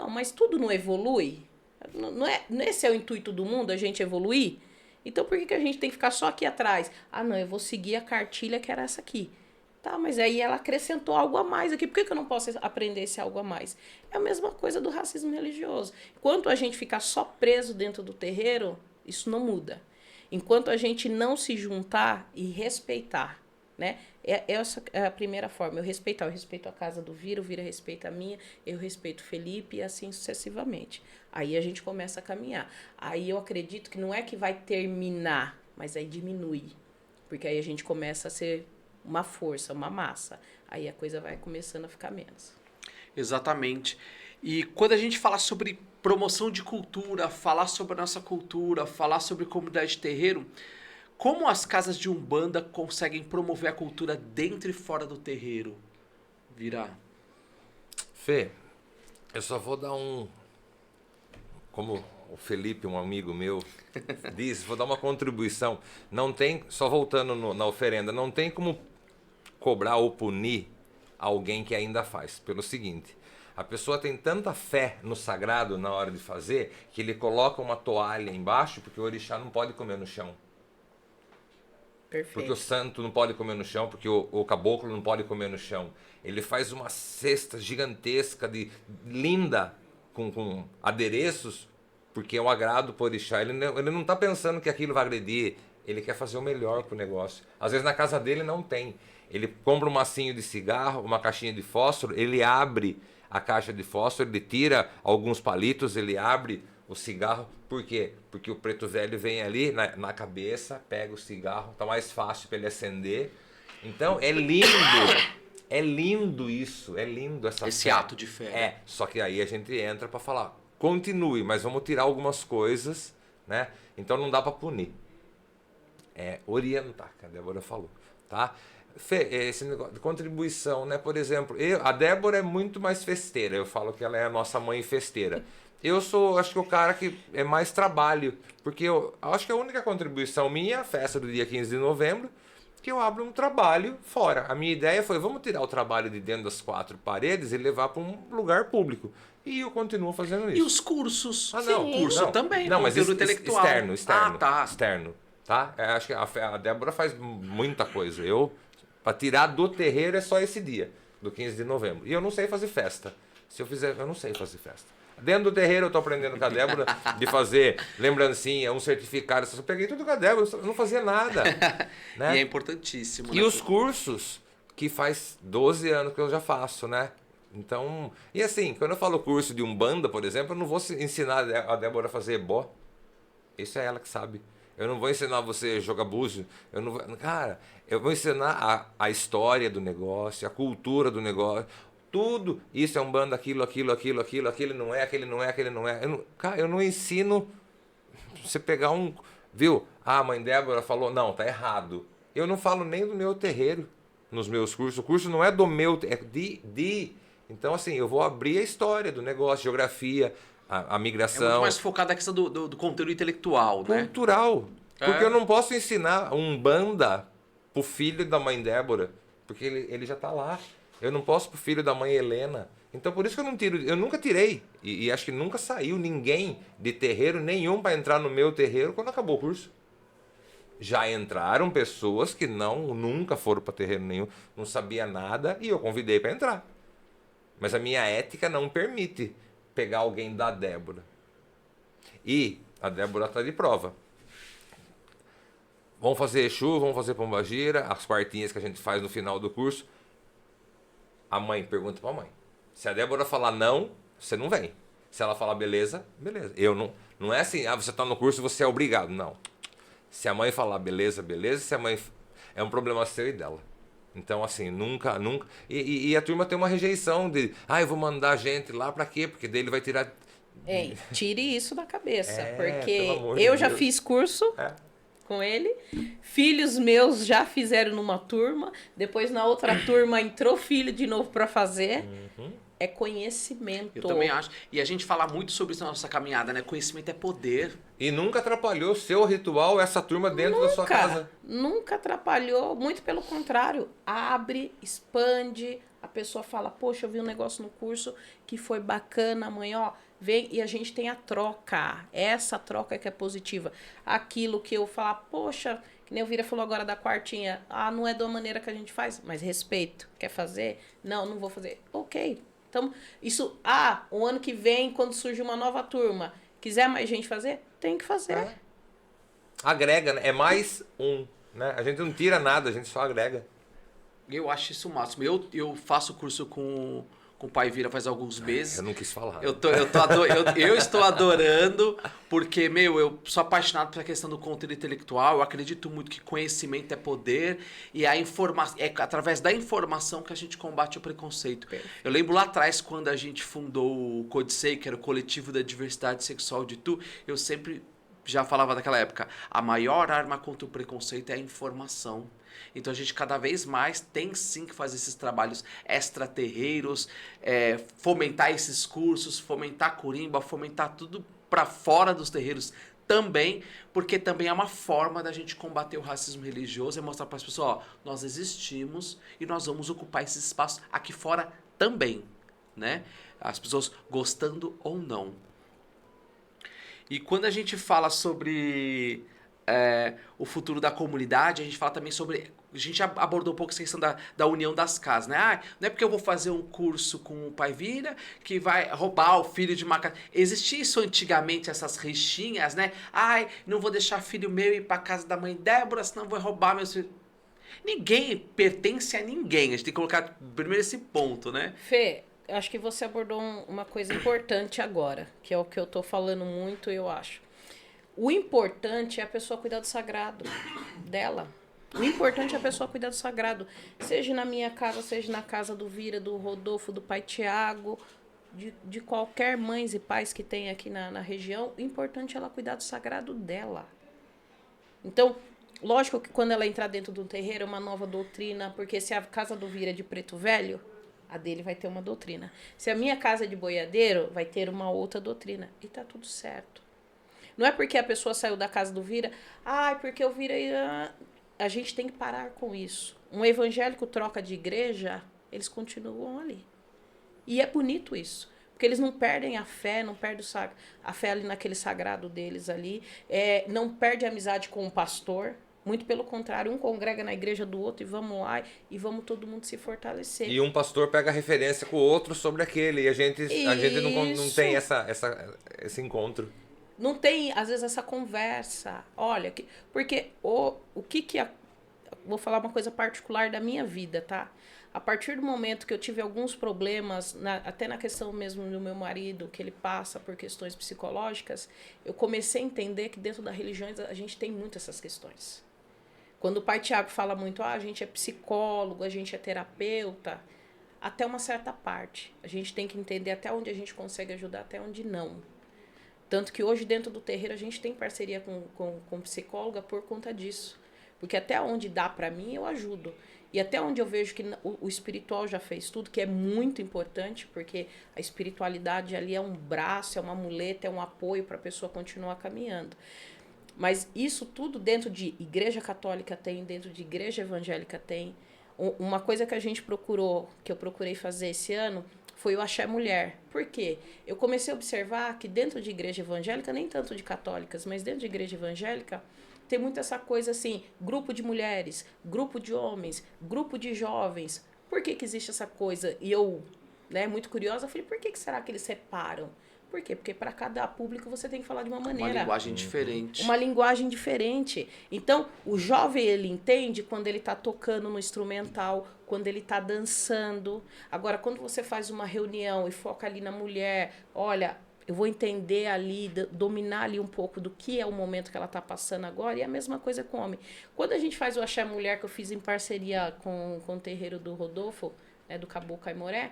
mas tudo não evolui? Esse é o intuito do mundo, a gente evoluir? Então, por que a gente tem que ficar só aqui atrás? Não, eu vou seguir a cartilha que era essa aqui. Tá, mas aí ela acrescentou algo a mais aqui. Por que eu não posso aprender esse algo a mais? É a mesma coisa do racismo religioso. Enquanto a gente ficar só preso dentro do terreiro, isso não muda. Enquanto a gente não se juntar e respeitar, né? Essa é a primeira forma. Eu respeito a casa do Vira, o Vira respeita a minha, eu respeito o Felipe e assim sucessivamente. Aí a gente começa a caminhar. Aí eu acredito que não é que vai terminar, mas aí diminui. Porque aí a gente começa a ser uma força, uma massa. Aí a coisa vai começando a ficar menos. Exatamente. E quando a gente fala sobre promoção de cultura, falar sobre a nossa cultura, falar sobre comunidade de terreiro, como as casas de Umbanda conseguem promover a cultura dentro e fora do terreiro? Vira. Fê, eu só vou dar como o Felipe, um amigo meu, diz, vou dar uma contribuição. Não tem, só voltando na oferenda, não tem como cobrar ou punir alguém que ainda faz. Pelo seguinte, a pessoa tem tanta fé no sagrado na hora de fazer, que ele coloca uma toalha embaixo, porque o orixá não pode comer no chão. Perfeito. Porque o santo não pode comer no chão, porque o caboclo não pode comer no chão. Ele faz uma cesta gigantesca, linda, com adereços, porque é um agrado para o orixá. Ele não está pensando que aquilo vai agredir, ele quer fazer o melhor para o negócio. Às vezes na casa dele não tem. Ele compra um macinho de cigarro, uma caixinha de fósforo, ele abre a caixa de fósforo, ele tira alguns palitos, ele abre o cigarro. Por quê? Porque o preto velho vem ali na cabeça, pega o cigarro, tá mais fácil para ele acender. Então é lindo isso, é lindo esse fé. ato de fé. Só que aí a gente entra para falar, continue, mas vamos tirar algumas coisas, né? Então não dá para punir. Orientar, que a Débora falou, tá? Fê, esse negócio de contribuição, né? Por exemplo, a Débora é muito mais festeira, eu falo que ela é a nossa mãe festeira. Eu sou, acho que o cara que é mais trabalho, porque eu acho que a única contribuição minha é a festa do dia 15 de novembro, que eu abro um trabalho fora. A minha ideia foi, vamos tirar o trabalho de dentro das 4 paredes e levar para um lugar público. E eu continuo fazendo isso. E os cursos? Ah, não. Curso Não. também, Não, mas conteúdo intelectual. externo. Ah, tá. Externo, tá? Acho que a Débora faz muita coisa. Para tirar do terreiro é só esse dia, do 15 de novembro. E eu não sei fazer festa. Se eu fizer, eu não sei fazer festa. Dentro do terreiro eu tô aprendendo com a Débora de fazer lembrancinha, um certificado. Eu peguei tudo com a Débora, eu não fazia nada. Né? E é importantíssimo. E os cursos, que faz 12 anos que eu já faço, né? Então, e assim, quando eu falo curso de Umbanda, por exemplo, eu não vou ensinar a Débora a fazer ebó. Isso é ela que sabe. Eu não vou ensinar você a jogar búzio. Eu não vou, cara, eu vou ensinar a história do negócio, a cultura do negócio. Tudo. Isso é Umbanda, aquilo não é, aquele não é, aquele não é. Cara, eu não ensino você pegar um... Viu? Ah, a mãe Débora falou, não, tá errado. Eu não falo nem do meu terreiro nos meus cursos. O curso não é do meu, é de... Então, assim, eu vou abrir a história do negócio, geografia, a migração. É muito mais focado na questão do conteúdo intelectual, né? Cultural. Porque É. eu não posso ensinar Umbanda pro filho da mãe Débora, porque ele já tá lá. Eu não posso pro filho da mãe Helena. Então, por isso que eu não tiro, eu nunca tirei. E acho que nunca saiu ninguém de terreiro nenhum para entrar no meu terreiro quando acabou o curso. Já entraram pessoas que nunca foram para terreiro nenhum, não sabia nada, e eu convidei para entrar. Mas a minha ética não permite pegar alguém da Débora. E a Débora está de prova. Vamos fazer Exu, vamos fazer Pombagira, as quartinhas que a gente faz no final do curso. A mãe pergunta para a mãe. Se a Débora falar não, você não vem. Se ela falar beleza, beleza. Eu não é assim, você está no curso, você é obrigado. Não. Se a mãe falar beleza, beleza. Se a mãe... É um problema seu e dela. Então, assim, nunca... E a turma tem uma rejeição de... eu vou mandar gente lá pra quê? Porque daí ele vai tirar... Ei, tire isso da cabeça, Pelo porque amor de eu já Deus. fiz curso com ele, filhos meus já fizeram numa turma, depois na outra turma entrou filho de novo pra fazer. É conhecimento. Eu também acho. E a gente fala muito sobre isso na nossa caminhada, né? Conhecimento é poder. E nunca atrapalhou seu ritual, essa turma dentro da sua casa. Nunca atrapalhou, muito pelo contrário. Abre, expande, a pessoa fala, poxa, eu vi um negócio no curso que foi bacana, mãe, ó, vem, e a gente tem a troca. Essa troca que é positiva. Aquilo que eu falar, poxa, que nem o Vira falou agora da quartinha, não é da maneira que a gente faz, mas respeito. Quer fazer? Não vou fazer. Ok. Então, isso, o ano que vem, quando surge uma nova turma, quiser mais gente fazer, tem que fazer. Agrega, né? É mais né? A gente não tira nada, a gente só agrega. Eu acho isso o máximo. Eu faço curso com o Pai Vira faz alguns meses. Eu não quis falar. Eu estou adorando, porque, eu sou apaixonado pela questão do conteúdo intelectual. Eu acredito muito que conhecimento é poder e é através da informação que a gente combate o preconceito. Eu lembro lá atrás, quando a gente fundou o Codicei, que era o Coletivo da Diversidade Sexual de Itu, eu sempre já falava daquela época, a maior arma contra o preconceito é a informação. Então a gente cada vez mais tem sim que fazer esses trabalhos extraterreiros, fomentar esses cursos, fomentar Corimba, fomentar tudo para fora dos terreiros também, porque também é uma forma da gente combater o racismo religioso e mostrar para as pessoas, nós existimos e nós vamos ocupar esses espaços aqui fora também, né? As pessoas gostando ou não. E quando a gente fala sobre o futuro da comunidade, a gente fala também sobre... A gente abordou um pouco essa questão da união das casas, né? Não é porque eu vou fazer um curso com o Pai Vira que vai roubar o filho de uma casa. Existia isso antigamente, essas rixinhas, né? Não vou deixar filho meu ir para casa da mãe Débora, senão vou roubar meus filhos. Ninguém pertence a ninguém. A gente tem que colocar primeiro esse ponto, né? Fê, acho que você abordou uma coisa importante agora, que é o que eu tô falando muito, eu acho. O importante é a pessoa cuidar do sagrado dela. O importante é a pessoa cuidar do sagrado. Seja na minha casa, seja na casa do Vira, do Rodolfo, do pai Tiago, de qualquer mães e pais que tem aqui na região. O importante é ela cuidar do sagrado dela. Então, lógico que quando ela entrar dentro do terreiro é uma nova doutrina, porque se a casa do Vira é de preto velho, A dele vai ter uma doutrina. Se a minha casa é de boiadeiro, vai ter uma outra doutrina. E tá tudo certo. Não é porque a pessoa saiu da casa do Vira, porque eu virei... A gente tem que parar com isso. Um evangélico troca de igreja, eles continuam ali. E é bonito isso. Porque eles não perdem a fé, não perdem a fé ali naquele sagrado deles ali. Não perde a amizade com o pastor. Muito pelo contrário, um congrega na igreja do outro e vamos lá e vamos todo mundo se fortalecer. E um pastor pega referência com o outro sobre aquele. E a gente não tem esse encontro. Não tem, às vezes, essa conversa. Olha, porque vou falar uma coisa particular da minha vida, tá? A partir do momento que eu tive alguns problemas, até na questão mesmo do meu marido, que ele passa por questões psicológicas, eu comecei a entender que dentro da religião a gente tem muito essas questões. Quando o pai Tiago fala muito, a gente é psicólogo, a gente é terapeuta, até uma certa parte. A gente tem que entender até onde a gente consegue ajudar, até onde não. Tanto que hoje dentro do terreiro a gente tem parceria com psicóloga por conta disso. Porque até onde dá pra mim eu ajudo. E até onde eu vejo que o espiritual já fez tudo, que é muito importante, porque a espiritualidade ali é um braço, é uma muleta, é um apoio para a pessoa continuar caminhando. Mas isso tudo dentro de igreja católica tem, dentro de igreja evangélica tem. Uma coisa que a gente que eu procurei fazer esse ano, foi o Axé Mulher. Por quê? Eu comecei a observar que dentro de igreja evangélica, nem tanto de católicas, mas dentro de igreja evangélica, tem muito essa coisa assim, grupo de mulheres, grupo de homens, grupo de jovens. Por que existe essa coisa? E eu, muito curiosa, falei, por que será que eles separam? Por quê? Porque para cada público você tem que falar de uma maneira. Uma linguagem diferente. Uma linguagem diferente. Então, o jovem, ele entende quando ele está tocando no instrumental, quando ele está dançando. Agora, quando você faz uma reunião e foca ali na mulher, olha, eu vou entender ali, dominar ali um pouco do que é o momento que ela está passando agora, e a mesma coisa com o homem. Quando a gente faz o Axé Mulher, que eu fiz em parceria com o terreiro do Rodolfo, do Caboclo Caimoré,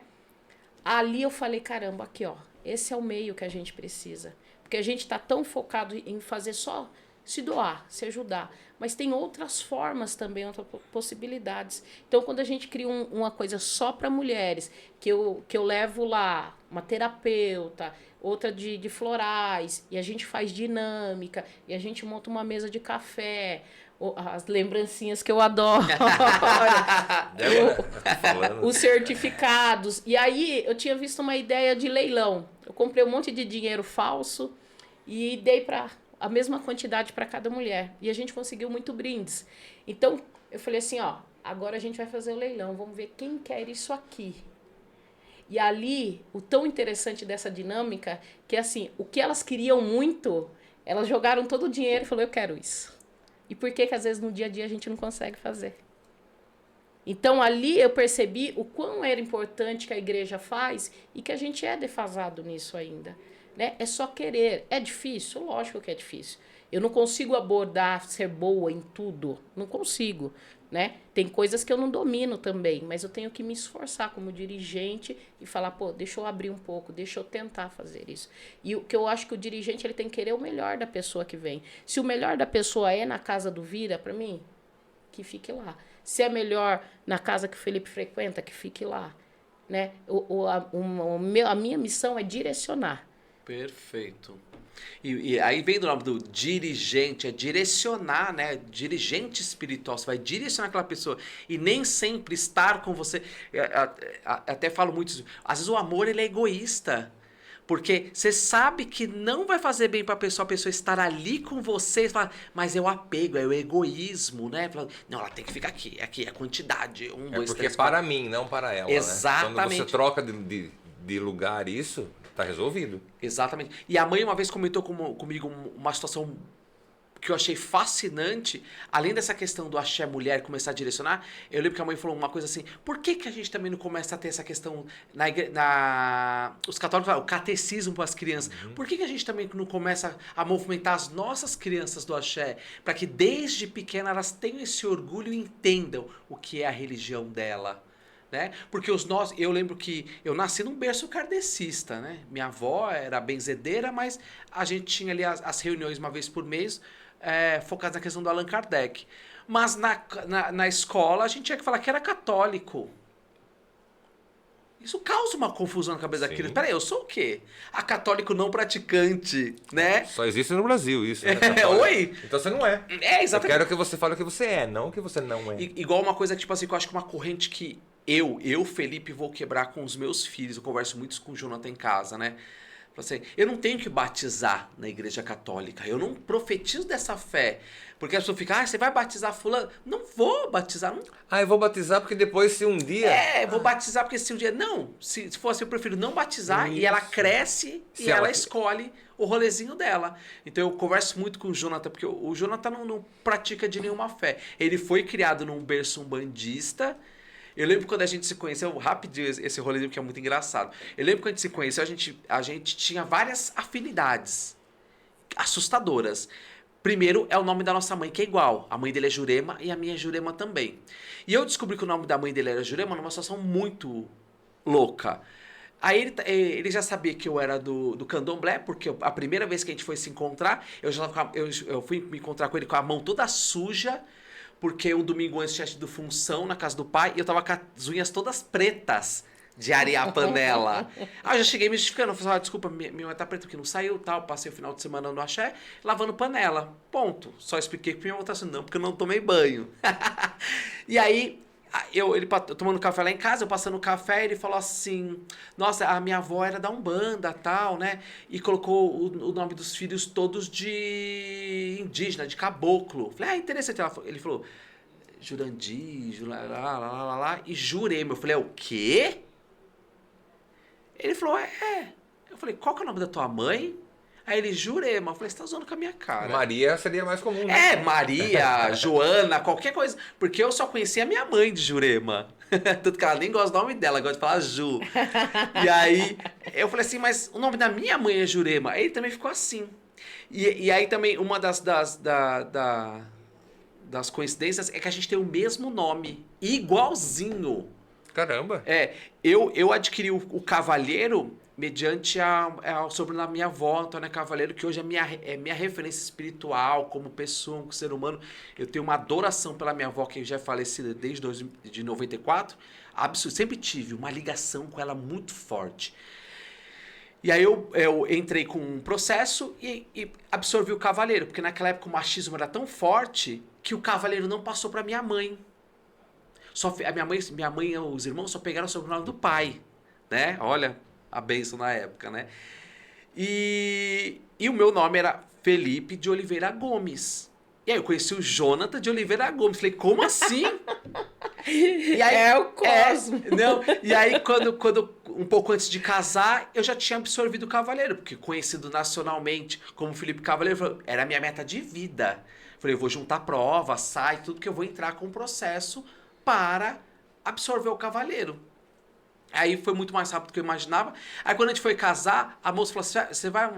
ali eu falei, caramba, aqui ó, esse é o meio que a gente precisa. Porque a gente está tão focado em fazer só se doar, se ajudar. Mas tem outras formas também, outras possibilidades. Então, quando a gente cria uma coisa só para mulheres, que eu levo lá uma terapeuta, outra de florais, e a gente faz dinâmica, e a gente monta uma mesa de café, as lembrancinhas que eu adoro, os certificados. E aí eu tinha visto uma ideia de leilão. Eu comprei um monte de dinheiro falso e dei a mesma quantidade para cada mulher. E a gente conseguiu muito brindes. Então, eu falei assim, agora a gente vai fazer o leilão, vamos ver quem quer isso aqui. E ali, o tão interessante dessa dinâmica, que assim, o que elas queriam muito, elas jogaram todo o dinheiro e falaram, eu quero isso. E por que às vezes no dia a dia a gente não consegue fazer? Então ali eu percebi o quão era importante que a igreja faz e que a gente é defasado nisso ainda. É só querer. É difícil? Lógico que é difícil. Eu não consigo abordar, ser boa em tudo. Não consigo. Tem coisas que eu não domino também, mas eu tenho que me esforçar como dirigente e falar, deixa eu abrir um pouco, deixa eu tentar fazer isso. E o que eu acho que o dirigente ele tem que querer o melhor da pessoa que vem. Se o melhor da pessoa é na casa do Vira, para mim, que fique lá. Se é melhor na casa que o Felipe frequenta, que fique lá. A minha missão é direcionar. Perfeito. E aí vem do nome do dirigente, é direcionar, né? Dirigente espiritual, você vai direcionar aquela pessoa e nem sempre estar com você. Até falo muito isso. Às vezes o amor ele é egoísta, porque você sabe que não vai fazer bem para a pessoa estar ali com você, mas é o apego, é o egoísmo, né? Não, ela tem que ficar aqui é a quantidade. Porque é para mim, não para ela. Exatamente. Né? Quando você troca de lugar isso, tá resolvido. Exatamente. E a mãe uma vez comentou comigo uma situação que eu achei fascinante. Além dessa questão do axé mulher começar a direcionar, eu lembro que a mãe falou uma coisa assim, por que a gente também não começa a ter essa questão os católicos falam, o catecismo para as crianças, por que a gente também não começa a movimentar as nossas crianças do axé, para que desde pequena elas tenham esse orgulho e entendam o que é a religião dela? Porque eu lembro que eu nasci num berço kardecista, né? Minha avó era benzedeira, mas a gente tinha ali as reuniões uma vez por mês, focadas na questão do Allan Kardec. Mas na escola a gente tinha que falar que era católico. Isso causa uma confusão na cabeça da Sim. criança. Peraí, eu sou o quê? A católico não praticante, né? Só existe no Brasil isso. Né? Oi? Então você não é. É, Eu exatamente. quero que você fale o que você é, não o que você não é. Igual uma coisa que, tipo assim, que eu acho que uma corrente que eu, Felipe, vou quebrar com os meus filhos. Eu converso muito com o Jonathan em casa, né? Assim, eu não tenho que batizar na igreja católica. Eu não profetizo dessa fé. Porque a pessoa fica, você vai batizar fulano? Não vou batizar. Não. Eu vou batizar porque depois, se um dia... Vou batizar porque se um dia... Não, se for assim, eu prefiro não batizar. Isso. E ela cresce Se e ela ela que- escolhe o rolezinho dela. Então eu converso muito com o Jonathan, porque o Jonathan não pratica de nenhuma fé. Ele foi criado num berço umbandista. Eu lembro quando a gente se conheceu, rapidinho esse rolezinho que é muito engraçado. Eu lembro quando a gente se conheceu, a gente tinha várias afinidades assustadoras. Primeiro é o nome da nossa mãe, que é igual. A mãe dele é Jurema e a minha é Jurema também. E eu descobri que o nome da mãe dele era Jurema numa situação muito louca. Aí ele já sabia que eu era do candomblé, porque a primeira vez que a gente foi se encontrar, eu fui me encontrar com ele com a mão toda suja, porque um domingo antes tinha tido função na casa do pai e eu tava com as unhas todas pretas de arear a panela. Aí eu já cheguei me justificando, eu falei, desculpa, minha unha tá preta porque não saiu, tal, passei o final de semana no axé, lavando panela, ponto. Só expliquei pra minha outra assim, não, porque eu não tomei banho. E aí, eu tomando café lá em casa, eu passando o café, ele falou assim, nossa, a minha avó era da Umbanda, tal, né, e colocou o nome dos filhos todos de indígena, de caboclo. Falei, interessante. Ele falou, Jurandir, e Jurema. Eu falei, o quê? Ele falou, Eu falei, qual que é o nome da tua mãe? Aí ele, Jurema. Eu falei, você tá zoando com a minha cara. Maria seria mais comum, né? Maria, Joana, qualquer coisa. Porque eu só conhecia a minha mãe de Jurema. Tanto que ela nem gosta do nome dela, gosta de falar Ju. E aí, eu falei assim, mas o nome da minha mãe é Jurema. Aí ele também ficou assim. E aí também, uma das coincidências é que a gente tem o mesmo nome. Igualzinho. Caramba. Eu adquiri o Cavalheiro mediante o sobrenome da minha avó, Antônia Cavalheiro, que hoje é minha referência espiritual, como pessoa, como ser humano. Eu tenho uma adoração pela minha avó, que já é falecida desde de 94. Absurdo, sempre tive uma ligação com ela muito forte. E aí eu entrei com um processo e absorvi o Cavaleiro, porque naquela época o machismo era tão forte que o Cavaleiro não passou para minha mãe. A minha mãe e os irmãos só pegaram o sobrenome do pai, né? Olha a bênção na época, né? E o meu nome era Felipe de Oliveira Gomes. E aí eu conheci o Jonathan de Oliveira Gomes. Falei, como assim? E aí, É o Cosmo. E aí, quando um pouco antes de casar, eu já tinha absorvido o Cavaleiro, porque conhecido nacionalmente como Felipe Cavaleiro, era a minha meta de vida. Falei, eu vou juntar prova, sai, tudo que eu vou entrar com o processo para absorver o Cavaleiro. Aí foi muito mais rápido do que eu imaginava. Aí quando a gente foi casar, a moça falou assim, você vai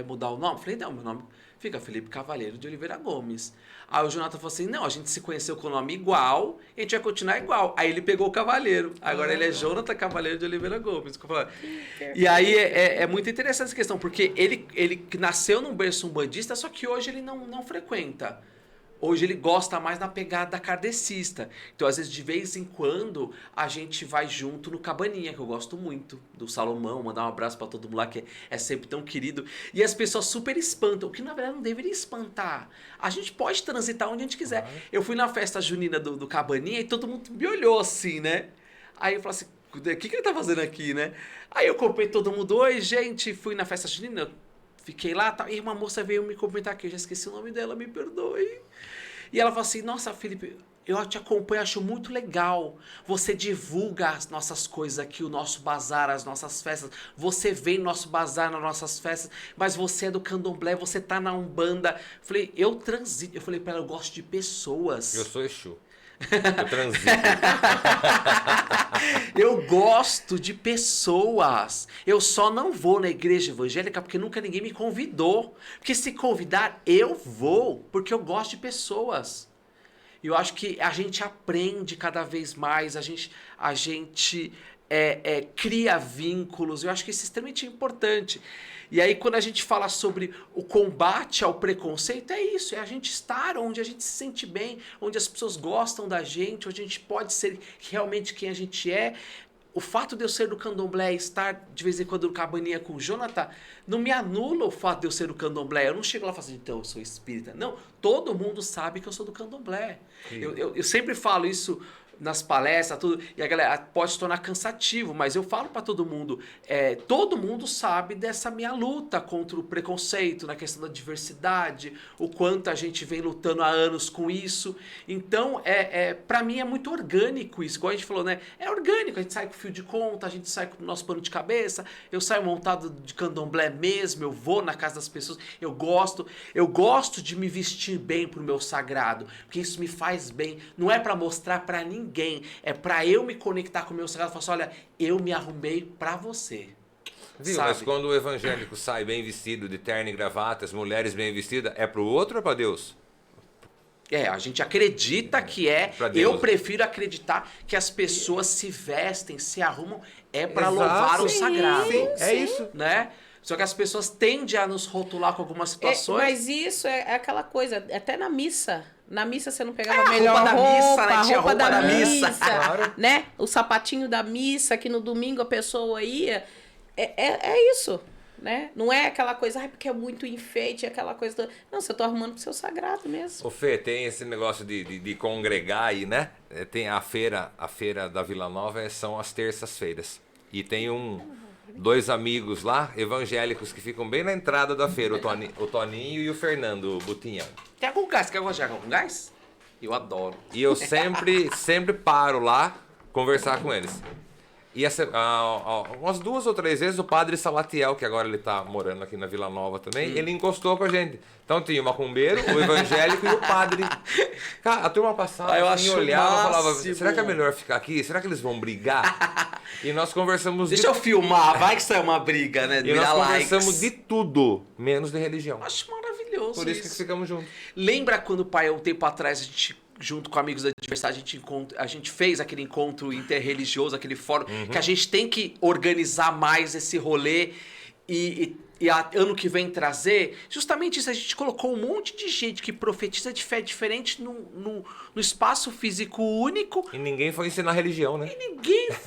mudar o nome? Eu falei, não, meu nome fica Felipe Cavaleiro de Oliveira Gomes. Aí o Jonathan falou assim, não, a gente se conheceu com o nome igual, e a gente vai continuar igual. Aí ele pegou o Cavaleiro. Agora ele é Jonathan Cavaleiro de Oliveira Gomes. E aí é muito interessante essa questão, porque ele nasceu num berço umbandista, só que hoje ele não frequenta. Hoje ele gosta mais na pegada kardecista. Então, às vezes, de vez em quando, a gente vai junto no Cabaninha, que eu gosto muito, do Salomão, mandar um abraço pra todo mundo lá, que é sempre tão querido. E as pessoas super espantam, o que na verdade não deveria espantar. A gente pode transitar onde a gente quiser. Eu fui na festa junina do Cabaninha e todo mundo me olhou assim, né? Aí eu falei assim, o que ele tá fazendo aqui, né? Aí eu comprei todo mundo, oi, gente, fui na festa junina, fiquei lá, e uma moça veio me cumprimentar aqui, eu já esqueci o nome dela, me perdoe. E ela falou assim, nossa, Felipe, eu te acompanho, acho muito legal. Você divulga as nossas coisas aqui, o nosso bazar, as nossas festas. Você vem no nosso bazar, nas nossas festas, mas você é do candomblé, você tá na Umbanda. Falei, eu transito. Eu falei pra ela, eu gosto de pessoas. Eu sou Exu. Eu transito. Eu gosto de pessoas. Eu só não vou na igreja evangélica porque nunca ninguém me convidou. Porque se convidar, eu vou, porque eu gosto de pessoas. E eu acho que a gente aprende cada vez mais, a gente cria vínculos. Eu acho que isso é extremamente importante. E aí, quando a gente fala sobre o combate ao preconceito, é isso, é a gente estar onde a gente se sente bem, onde as pessoas gostam da gente, onde a gente pode ser realmente quem a gente é, o fato de eu ser do candomblé e estar de vez em quando no cabaninha com o Jonathan, não me anula o fato de eu ser do candomblé. Eu não chego lá e falo assim, então eu sou espírita. Não, todo mundo sabe que eu sou do candomblé. Eu sempre falo isso nas palestras, tudo, e a galera pode se tornar cansativo, mas eu falo para todo mundo sabe dessa minha luta contra o preconceito, na questão da diversidade, o quanto a gente vem lutando há anos com isso. Então, para mim é muito orgânico isso, igual a gente falou, né? É orgânico, a gente sai com fio de conta, a gente sai com o nosso pano de cabeça, eu saio montado de candomblé mesmo, eu vou na casa das pessoas, eu gosto de me vestir bem pro meu sagrado, porque isso me faz bem, não é para mostrar para ninguém, é pra eu me conectar com o meu sagrado e falar assim, olha, eu me arrumei pra você. Viu? Sabe? Mas quando o evangélico sai bem vestido, de terno e gravata, as mulheres bem vestidas, é pro outro ou é pra Deus? A gente acredita que Pra Deus. eu prefiro acreditar que as pessoas se vestem, se arrumam, pra Exato. louvar o Sim, sagrado. sim, é isso. Né? Só que as pessoas tendem a nos rotular com algumas situações. Mas isso é aquela coisa, até na missa. Na missa você não pegava a a melhor roupa da missa, né? a Tinha roupa da missa. missa, Claro. né? O sapatinho da missa, que no domingo a pessoa ia. É isso, né? Não é aquela coisa, porque é muito enfeite, aquela coisa... Não, você tá arrumando pro seu sagrado mesmo. Ô Fê, tem esse negócio de congregar aí, né? Tem a feira da Vila Nova, são as terças-feiras. E tem dois amigos lá, evangélicos, que ficam bem na entrada da feira, o Toninho e o Fernando Butinhão. Tem algum gás? Quer gostar de algum gás? Eu adoro. E eu sempre paro lá conversar com eles. E umas 2 ou 3 vezes o padre Salatiel, que agora ele tá morando aqui na Vila Nova também, ele encostou com a gente. Então tinha o macumbeiro, o evangélico e o padre. Cara, a turma passava Eu assim, acho olhava e falava, máximo. será que é melhor ficar aqui? Será que eles vão brigar? E nós conversamos Deixa eu filmar, vai que isso é uma briga, né? E nós Virar conversamos likes. de tudo, menos de religião. Acho maravilhoso Por isso que ficamos juntos. Lembra quando o pai, um tempo atrás, a gente, junto com amigos da diversidade, a gente fez aquele encontro interreligioso, aquele fórum, que a gente tem que organizar mais esse rolê e ano que vem trazer, justamente isso, a gente colocou um monte de gente que profetiza de fé diferente no espaço físico único, E ninguém foi ensinar religião, né?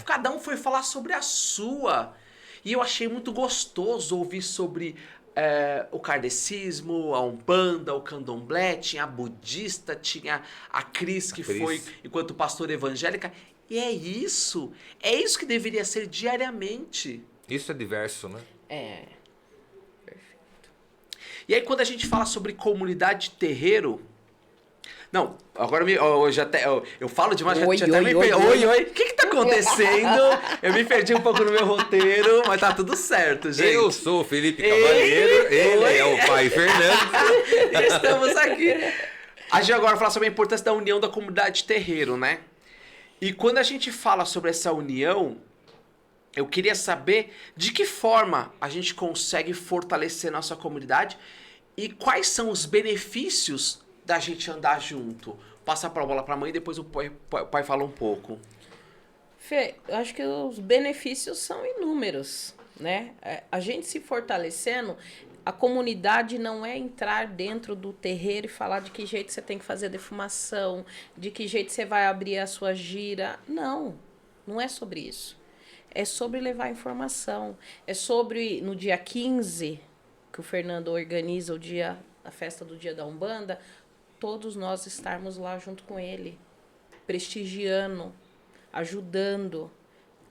cada um foi falar sobre a sua. E eu achei muito gostoso ouvir sobre o kardecismo, a Umbanda, o candomblé, tinha a budista, tinha a Cris, que foi enquanto pastora evangélica. E é isso que deveria ser diariamente. Isso é diverso, né? E aí quando a gente fala sobre comunidade de terreiro... Não, agora eu falo demais, Oi, já até me perdi. oi. Oi. O que tá acontecendo? Eu me perdi um pouco no meu roteiro, mas tá tudo certo, gente. Eu sou o Felipe Cavaleiro, ele Oi. é o pai Fernando. Estamos aqui. A gente agora vai falar sobre a importância da união da comunidade de terreiro, né? E quando a gente fala sobre essa união, eu queria saber de que forma a gente consegue fortalecer nossa comunidade e quais são os benefícios da gente andar junto. Passa a bola pra mãe e depois o pai fala um pouco. Fê, eu acho que os benefícios são inúmeros, né? A gente se fortalecendo, a comunidade não é entrar dentro do terreiro e falar de que jeito você tem que fazer defumação, de que jeito você vai abrir a sua gira. Não é sobre isso. É sobre levar informação. É sobre, no dia 15, que o Fernando organiza a festa do Dia da Umbanda, todos nós estarmos lá junto com ele, prestigiando, ajudando,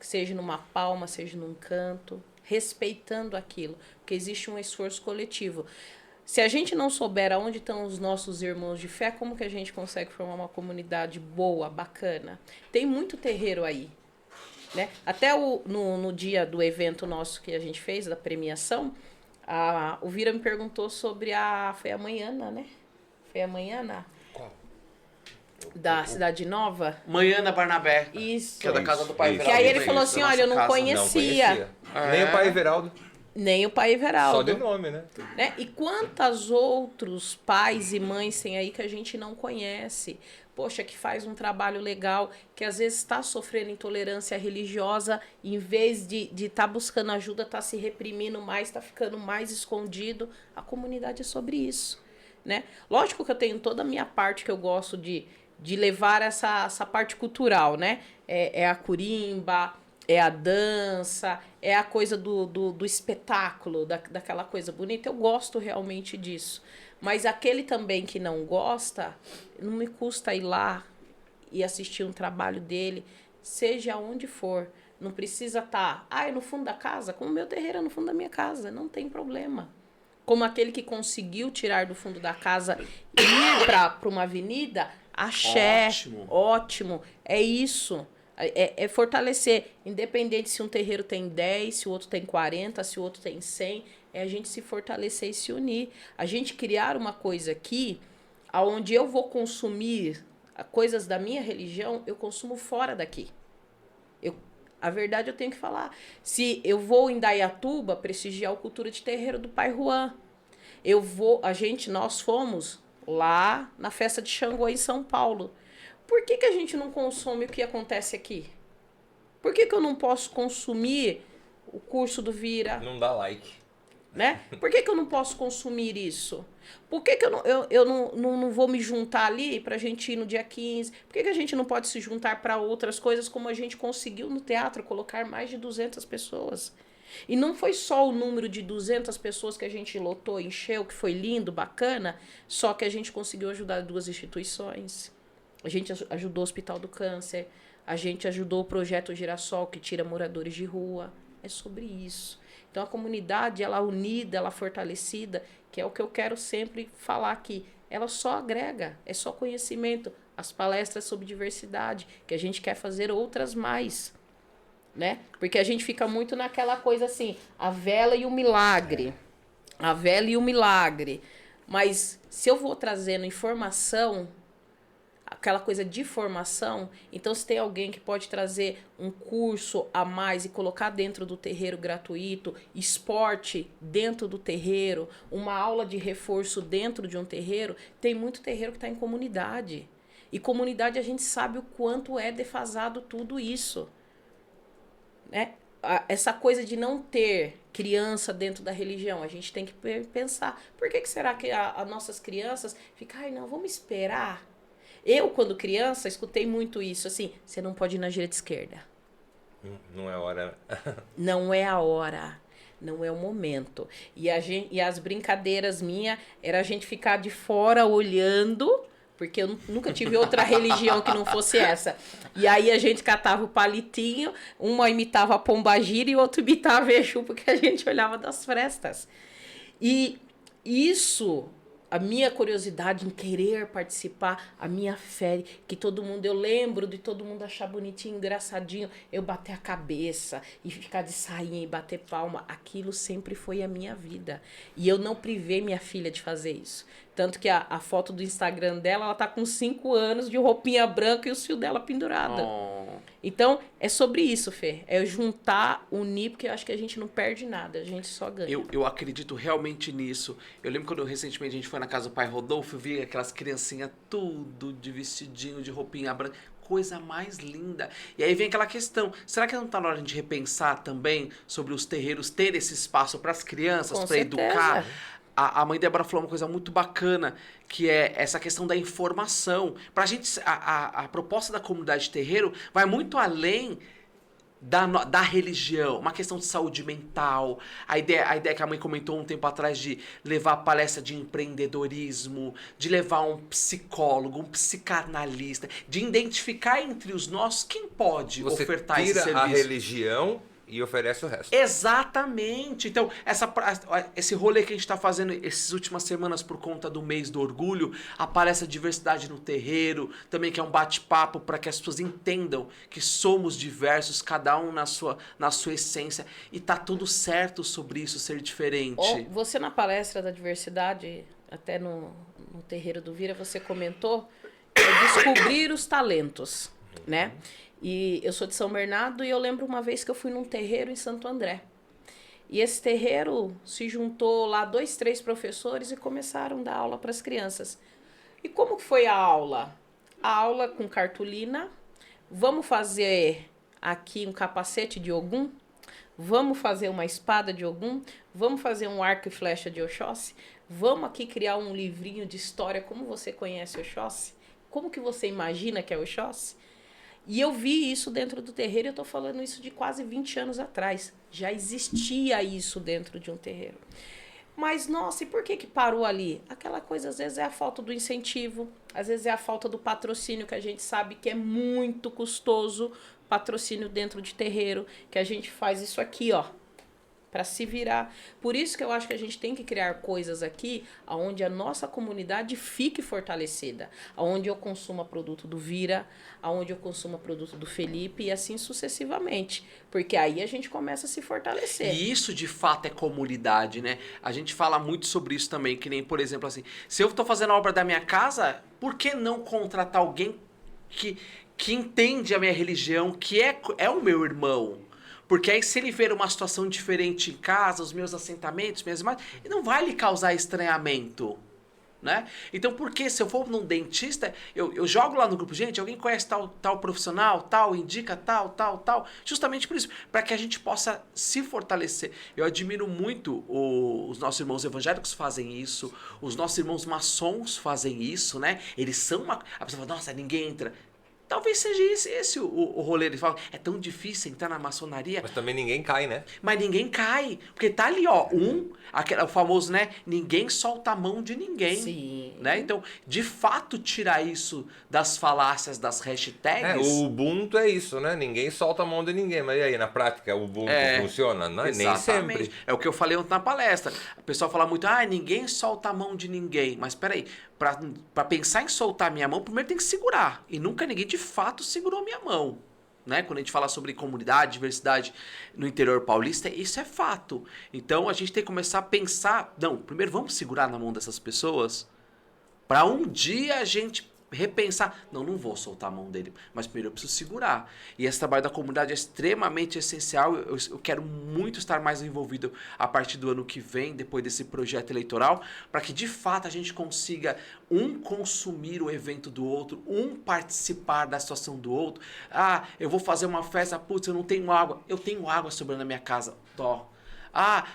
seja numa palma, seja num canto, respeitando aquilo, porque existe um esforço coletivo. Se a gente não souber aonde estão os nossos irmãos de fé, como que a gente consegue formar uma comunidade boa, bacana? Tem muito terreiro aí, né? Até no dia do evento nosso que a gente fez, da premiação, o Vira me perguntou sobre foi a Manhana, né? Foi a Manhana? Qual? Da Cidade Nova. Manhana Barnabé, Isso. que é da casa do pai Isso. Que Everaldo. aí ele falou assim, olha, eu não conhecia. Nem o pai Everaldo. Nem o pai Everaldo. Só de nome, né? E quantos outros pais e mães tem aí que a gente não conhece? Poxa, que faz um trabalho legal, que às vezes está sofrendo intolerância religiosa, em vez de estar buscando ajuda, está se reprimindo mais, está ficando mais escondido. A comunidade é sobre isso, né? Lógico que eu tenho toda a minha parte que eu gosto de levar essa parte cultural, né? É a curimba, é a dança, é a coisa do espetáculo, daquela coisa bonita. Eu gosto realmente disso. Mas aquele também que não gosta, não me custa ir lá e assistir um trabalho dele, seja onde for. Não precisa estar, é no fundo da casa, como o meu terreiro é no fundo da minha casa, não tem problema. Como aquele que conseguiu tirar do fundo da casa e ir para uma avenida, axé, ótimo, é isso. É fortalecer, independente se um terreiro tem 10, se o outro tem 40, se o outro tem 100, é a gente se fortalecer e se unir. A gente criar uma coisa aqui, onde eu vou consumir coisas da minha religião, eu consumo fora daqui. A verdade eu tenho que falar. Se eu vou em Dayatuba prestigiar a cultura de terreiro do Pai Juan, nós fomos lá na festa de Xangô em São Paulo. Por que a gente não consome o que acontece aqui? Por que eu não posso consumir o curso do Vira? Não dá like. Né? Por que eu não posso consumir isso? Por que eu não vou me juntar ali pra gente ir no dia 15? Por que a gente não pode se juntar para outras coisas como a gente conseguiu no teatro, colocar mais de 200 pessoas? E não foi só o número de 200 pessoas que a gente lotou, encheu, que foi lindo, bacana, só que a gente conseguiu ajudar 2 instituições. A gente ajudou o Hospital do Câncer, a gente ajudou o Projeto Girassol, que tira moradores de rua. É sobre isso. Então, a comunidade, ela unida, ela fortalecida, que é o que eu quero sempre falar aqui, ela só agrega, é só conhecimento. As palestras sobre diversidade, que a gente quer fazer outras mais, né? Porque a gente fica muito naquela coisa assim, a vela e o milagre. A vela e o milagre. Mas, se eu vou trazendo informação, aquela coisa de formação, então se tem alguém que pode trazer um curso a mais e colocar dentro do terreiro gratuito, esporte dentro do terreiro, uma aula de reforço dentro de um terreiro, tem muito terreiro que está em comunidade. E comunidade a gente sabe o quanto é defasado tudo isso. Né? Essa coisa de não ter criança dentro da religião, a gente tem que pensar, por que será que as nossas crianças ficam, não, vamos esperar? Eu, quando criança, escutei muito isso, assim, você não pode ir na direita e esquerda. Não é hora. Não é a hora, não é o momento. E as brincadeiras minhas era a gente ficar de fora olhando, porque eu nunca tive outra religião que não fosse essa. E aí a gente catava o palitinho, uma imitava a pombagira e o outro imitava a Exu, porque a gente olhava das frestas. E isso, a minha curiosidade em querer participar, a minha fé, que todo mundo, eu lembro de todo mundo achar bonitinho, engraçadinho, eu bater a cabeça e ficar de sainha e bater palma, aquilo sempre foi a minha vida. E eu não privei minha filha de fazer isso. Tanto que a foto do Instagram dela, ela tá com 5 anos de roupinha branca e o fio dela pendurada. Oh. Então, é sobre isso, Fê. É juntar, unir, porque eu acho que a gente não perde nada, a gente só ganha. Eu acredito realmente nisso. Eu lembro quando recentemente a gente foi na casa do pai Rodolfo, eu vi aquelas criancinhas tudo de vestidinho, de roupinha branca. Coisa mais linda. E aí vem aquela questão, será que não está na hora de repensar também sobre os terreiros ter esse espaço para as crianças, para educar? A mãe Débora falou uma coisa muito bacana, que é essa questão da informação. Pra gente, a proposta da comunidade terreiro vai muito além da religião, uma questão de saúde mental, a ideia que a mãe comentou um tempo atrás de levar palestra de empreendedorismo, de levar um psicólogo, um psicanalista, de identificar entre os nossos quem pode ofertar esse serviço. Você tira a religião e oferece o resto. Exatamente. Então, esse rolê que a gente está fazendo essas últimas semanas por conta do mês do orgulho, a palestra Diversidade no Terreiro, também que é um bate-papo para que as pessoas entendam que somos diversos, cada um na sua essência, e tá tudo certo sobre isso ser diferente. Você na palestra da diversidade, até no Terreiro do Vira, você comentou descobrir os talentos, né? E eu sou de São Bernardo e eu lembro uma vez que eu fui num terreiro em Santo André. E esse terreiro se juntou lá 2, 3 professores e começaram a dar aula para as crianças. E como foi a aula? A aula com cartolina. Vamos fazer aqui um capacete de Ogum? Vamos fazer uma espada de Ogum? Vamos fazer um arco e flecha de Oxóssi? Vamos aqui criar um livrinho de história, como você conhece Oxóssi? Como que você imagina que é Oxóssi? E eu vi isso dentro do terreiro, eu estou falando isso de quase 20 anos atrás. Já existia isso dentro de um terreiro. Mas, nossa, e por que parou ali? Aquela coisa, às vezes, é a falta do incentivo, às vezes é a falta do patrocínio, que a gente sabe que é muito custoso, patrocínio dentro de terreiro, que a gente faz isso aqui, ó, para se virar. Por isso que eu acho que a gente tem que criar coisas aqui onde a nossa comunidade fique fortalecida, onde eu consuma produto do Vira, onde eu consuma produto do Felipe e assim sucessivamente. Porque aí a gente começa a se fortalecer. E isso de fato é comunidade, né? A gente fala muito sobre isso também, que nem, por exemplo, assim, se eu estou fazendo a obra da minha casa, por que não contratar alguém que entende a minha religião, que é o meu irmão? Porque aí se ele ver uma situação diferente em casa, os meus assentamentos, minhas imagens, ele não vai lhe causar estranhamento, né? Então por que se eu for num dentista, eu jogo lá no grupo, gente, alguém conhece tal profissional, tal, indica tal, justamente por isso, para que a gente possa se fortalecer. Eu admiro muito os nossos irmãos evangélicos fazem isso, os nossos irmãos maçons fazem isso, né? Eles são uma... A pessoa fala, nossa, ninguém entra... Talvez seja esse o rolê. Eles falam, é tão difícil entrar na maçonaria. Mas também ninguém cai, né? Mas ninguém cai. Porque tá ali, ó, o famoso, né? Ninguém solta a mão de ninguém. Sim. Né? Então, de fato, tirar isso das falácias, das hashtags... O Ubuntu é isso, né? Ninguém solta a mão de ninguém. Mas e aí, na prática, o Ubuntu funciona? Não, nem sempre. É o que eu falei ontem na palestra. O pessoal fala muito, ninguém solta a mão de ninguém. Mas peraí, pra pensar em soltar a minha mão, primeiro tem que segurar. E nunca ninguém de fato segurou a minha mão. Né? Quando a gente fala sobre comunidade, diversidade no interior paulista, isso é fato. Então a gente tem que começar a pensar, não, primeiro vamos segurar na mão dessas pessoas para um dia a gente repensar, não vou soltar a mão dele, mas primeiro eu preciso segurar. E esse trabalho da comunidade é extremamente essencial. Eu quero muito estar mais envolvido a partir do ano que vem, depois desse projeto eleitoral, para que de fato a gente consiga consumir o evento do outro, participar da situação do outro. Eu vou fazer uma festa, putz, eu não tenho água. Eu tenho água sobrando na minha casa.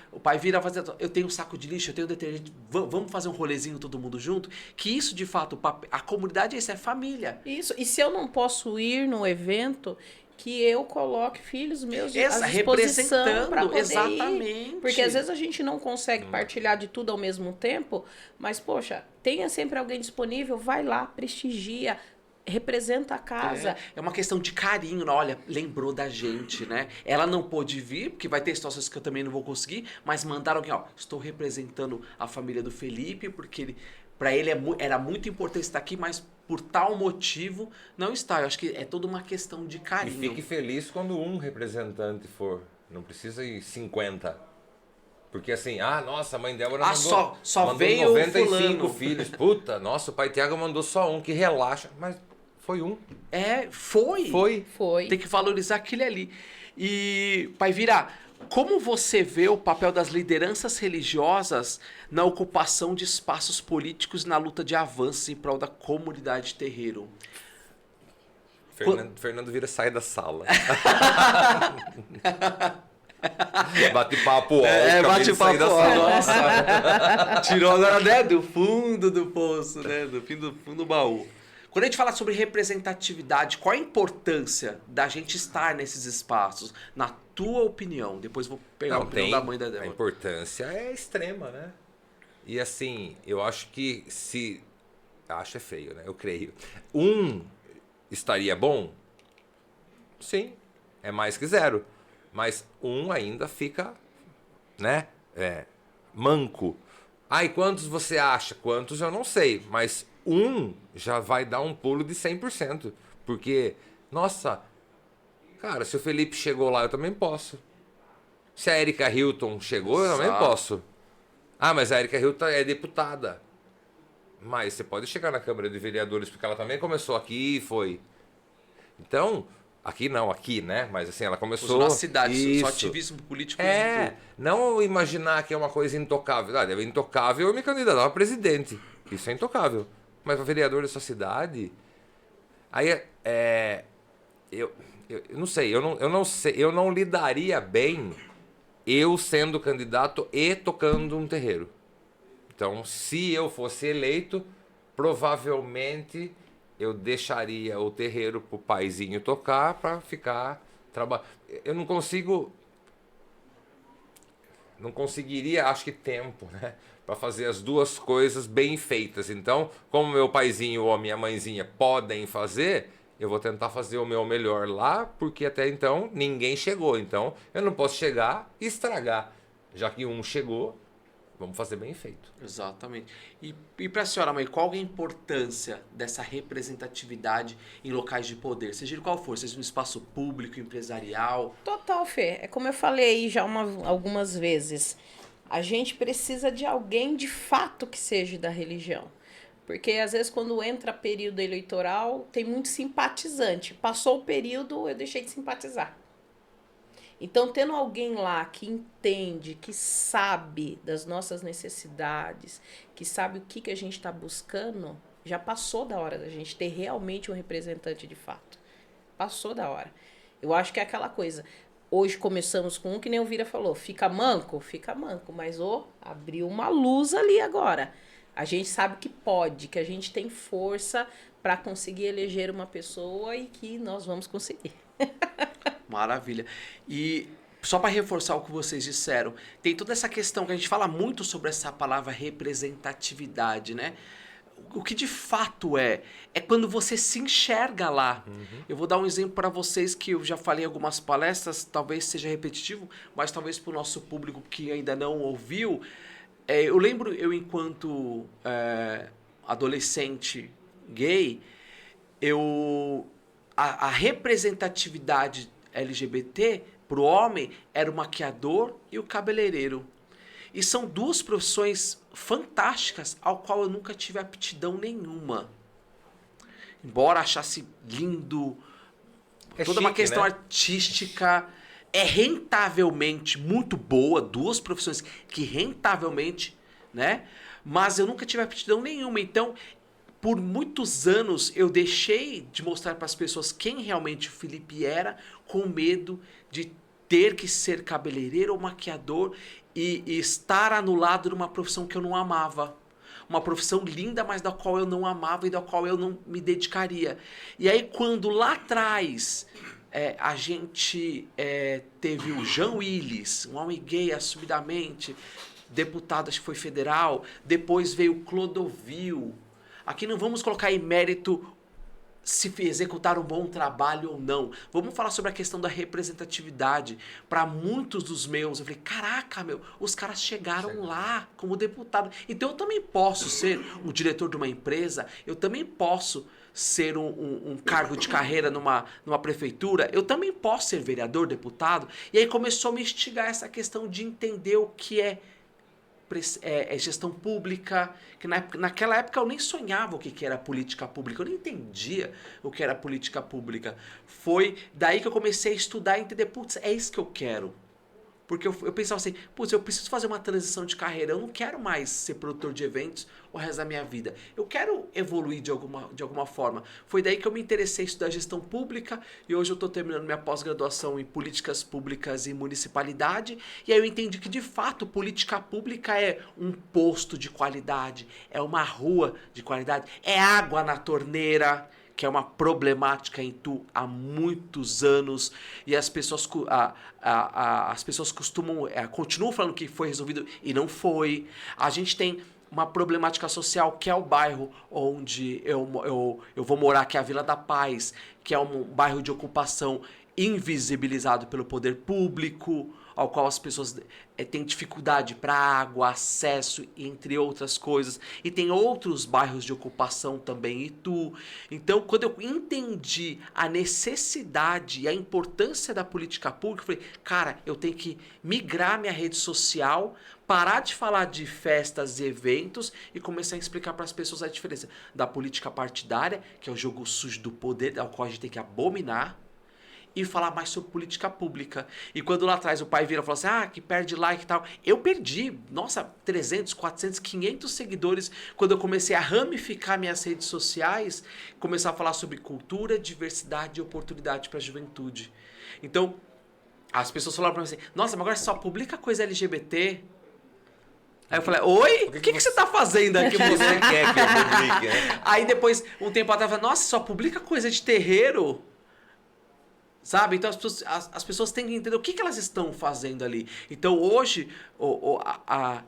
O pai vira fazer, eu tenho um saco de lixo, eu tenho detergente, vamos fazer um rolezinho todo mundo junto, que isso de fato, a comunidade é família. Isso, e se eu não posso ir no evento, que eu coloque filhos meus à disposição para poder exatamente. Ir. Porque às vezes a gente não consegue partilhar de tudo ao mesmo tempo, mas poxa, tenha sempre alguém disponível, vai lá, prestigia, representa a casa. É uma questão de carinho, né? Olha, lembrou da gente, né? Ela não pôde vir, porque vai ter situações que eu também não vou conseguir, mas mandaram alguém, estou representando a família do Felipe, porque para ele era muito importante estar aqui, mas por tal motivo não está. Eu acho que é toda uma questão de carinho. E fique feliz quando um representante for, não precisa ir 50. Porque assim, nossa, a mãe Débora mandou, só veio 95 fulano. filhos. Puta, nossa, o pai Tiago mandou só um, que relaxa. Mas foi um. Foi. Tem que valorizar aquele ali. E, Pai Vira, como você vê o papel das lideranças religiosas na ocupação de espaços políticos na luta de avanço em prol da comunidade terreiro? Fernando Vira sai da sala. Bate-papo bate-papo nossa. Tirou agora, né, do fundo do poço, né, do fundo do baú. Quando a gente fala sobre representatividade, qual a importância da gente estar nesses espaços, na tua opinião? Depois vou pegar a opinião da mãe da Débora. A importância é extrema, né? E assim, eu acho que se... Acho é feio, né? Eu creio. Estaria bom? Sim, é mais que zero. Mas ainda fica, né? Manco. E quantos você acha? Quantos eu não sei, mas já vai dar um pulo de 100%. Porque, nossa, cara, se o Felipe chegou lá, eu também posso. Se a Erika Hilton chegou, eu também posso. Mas a Erika Hilton é deputada. Mas você pode chegar na Câmara de Vereadores, porque ela também começou aqui e foi. Então, aqui, né? Mas assim, ela começou... Na cidade, isso. Só ativismo político. Não imaginar que é uma coisa intocável. É intocável eu me candidatar a presidente. Isso é intocável. Mas para vereador da sua cidade, aí eu não sei, eu não lidaria bem eu sendo candidato e tocando um terreiro. Então, se eu fosse eleito, provavelmente eu deixaria o terreiro pro paizinho tocar para ficar trabalhando. Eu não conseguiria, acho que tempo, né, para fazer as duas coisas bem feitas. Então, como meu paizinho ou a minha mãezinha podem fazer, eu vou tentar fazer o meu melhor lá, porque até então ninguém chegou. Então, eu não posso chegar e estragar. Já que um chegou, vamos fazer bem feito. Exatamente. E para a senhora, mãe, qual é a importância dessa representatividade em locais de poder? Seja de qual for, seja no espaço público, empresarial. Total, Fê. É como eu falei aí já algumas vezes. A gente precisa de alguém de fato que seja da religião. Porque às vezes quando entra período eleitoral, tem muito simpatizante. Passou o período, eu deixei de simpatizar. Então, tendo alguém lá que entende, que sabe das nossas necessidades, que sabe o que a gente está buscando, já passou da hora da gente ter realmente um representante de fato. Passou da hora. Eu acho que é aquela coisa. Hoje começamos com um que nem o Vira falou. Fica manco, mas abriu uma luz ali agora. A gente sabe que pode, que a gente tem força para conseguir eleger uma pessoa e que nós vamos conseguir. Maravilha. E só para reforçar o que vocês disseram, tem toda essa questão que a gente fala muito sobre essa palavra representatividade, né? O que de fato é quando você se enxerga lá. Eu vou dar um exemplo para vocês que eu já falei em algumas palestras, talvez seja repetitivo, mas talvez para o nosso público que ainda não ouviu. Eu lembro, enquanto adolescente gay, a representatividade LGBT para o homem era o maquiador e o cabeleireiro. E são duas profissões fantásticas ao qual eu nunca tive aptidão nenhuma. Embora achasse lindo, toda uma questão artística, é rentavelmente muito boa, duas profissões que rentavelmente, né? Mas eu nunca tive aptidão nenhuma. Então, por muitos anos, eu deixei de mostrar para as pessoas quem realmente o Felipe era, com medo de ter que ser cabeleireiro ou maquiador e estar anulado numa profissão que eu não amava. Uma profissão linda, mas da qual eu não amava e da qual eu não me dedicaria. E aí, quando lá atrás a gente teve o Jean Willis, um homem gay assumidamente, deputado, acho que foi federal, depois veio o Clodovil. Aqui não vamos colocar em mérito se executar um bom trabalho ou não. Vamos falar sobre a questão da representatividade. Para muitos dos meus, eu falei, caraca, os caras chegaram lá como deputado. Então eu também posso ser um diretor de uma empresa, eu também posso ser um cargo de carreira numa prefeitura, eu também posso ser vereador, deputado. E aí começou a me instigar essa questão de entender o que é gestão pública, que naquela época eu nem sonhava o que era política pública, eu nem entendia o que era política pública. Foi daí que eu comecei a estudar e entender, putz, é isso que eu quero. Porque eu pensava assim, putz, eu preciso fazer uma transição de carreira, eu não quero mais ser produtor de eventos o resto da minha vida. Eu quero evoluir de alguma forma. Foi daí que eu me interessei em estudar gestão pública e hoje eu estou terminando minha pós-graduação em políticas públicas e municipalidade. E aí eu entendi que, de fato, política pública é um posto de qualidade, é uma rua de qualidade, é água na torneira, que é uma problemática em Itu há muitos anos, e as pessoas continuam falando que foi resolvido e não foi. A gente tem uma problemática social que é o bairro onde eu vou morar, que é a Vila da Paz, que é um bairro de ocupação invisibilizado pelo poder público, ao qual as pessoas têm dificuldade para água, acesso, entre outras coisas. E tem outros bairros de ocupação também em Itu. Então, quando eu entendi a necessidade e a importância da política pública, eu falei, cara, eu tenho que migrar minha rede social, parar de falar de festas e eventos e começar a explicar para as pessoas a diferença da política partidária, que é o jogo sujo do poder, ao qual a gente tem que abominar, e falar mais sobre política pública. E quando lá atrás o pai vira e fala assim, que perde like e tal, eu perdi, 300, 400, 500 seguidores quando eu comecei a ramificar minhas redes sociais, começar a falar sobre cultura, diversidade e oportunidade para a juventude. Então, as pessoas falaram para mim assim, nossa, mas agora você só publica coisa LGBT? Aí eu falei, oi? O que você tá fazendo aqui, O que moço? você quer que eu publique, né? Aí depois, um tempo atrás, eu falei, nossa, só publica coisa de terreiro? Sabe? Então as pessoas têm que entender o que elas estão fazendo ali. Então hoje,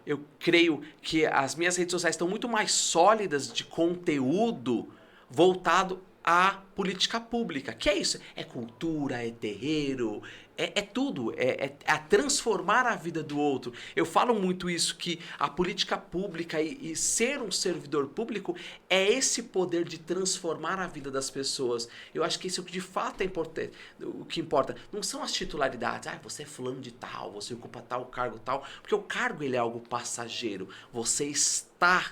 eu creio que as minhas redes sociais estão muito mais sólidas de conteúdo voltado à política pública. Que é isso? É cultura, é terreiro, é tudo. É a transformar a vida do outro. Eu falo muito isso, que a política pública e ser um servidor público é esse poder de transformar a vida das pessoas. Eu acho que isso de fato é importante. O que importa não são as titularidades. Ah, você é fulano de tal, você ocupa tal cargo tal. Porque o cargo ele é algo passageiro. Você está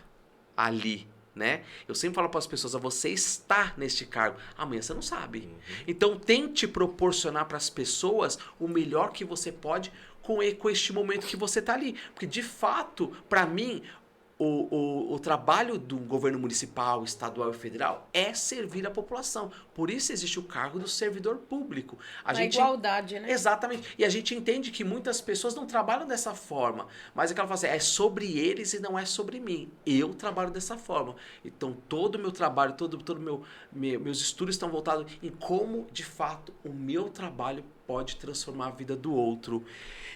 ali. Né? Eu sempre falo para as pessoas, você está neste cargo, amanhã você não sabe. Então tente proporcionar para as pessoas o melhor que você pode com este momento que você está ali. Porque de fato, para mim, o trabalho do governo municipal, estadual e federal é servir a população. Por isso existe o cargo do servidor público. Igualdade, né? Exatamente. E a gente entende que muitas pessoas não trabalham dessa forma. Mas é que ela fala assim, é sobre eles e não é sobre mim. Eu trabalho dessa forma. Então todo o meu trabalho, meus estudos estão voltados em como, de fato, o meu trabalho pode transformar a vida do outro.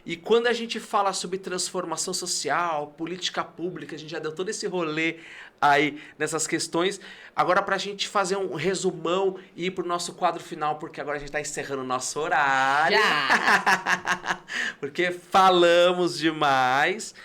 E quando a gente fala sobre transformação social, política pública, a gente já deu todo esse rolê aí nessas questões. Agora, para a gente fazer um resumão e ir para o nosso quadro final, porque agora a gente está encerrando o nosso horário. Já! Porque falamos demais.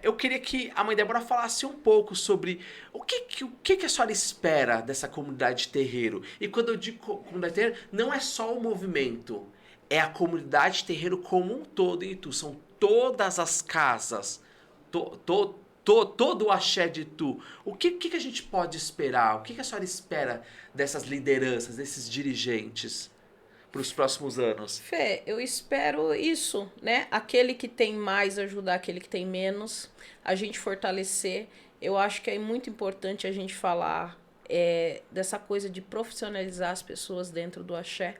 Eu queria que a mãe Débora falasse um pouco sobre o que a senhora espera dessa comunidade de terreiro. E quando eu digo comunidade de terreiro, não é só o movimento, é a comunidade de terreiro como um todo em Itu. São todas as casas, todo o axé de Itu. O que a gente pode esperar? O que a senhora espera dessas lideranças, desses dirigentes para os próximos anos? Fê, eu espero isso, né? Aquele que tem mais ajudar aquele que tem menos, a gente fortalecer. Eu acho que é muito importante a gente falar dessa coisa de profissionalizar as pessoas dentro do axé,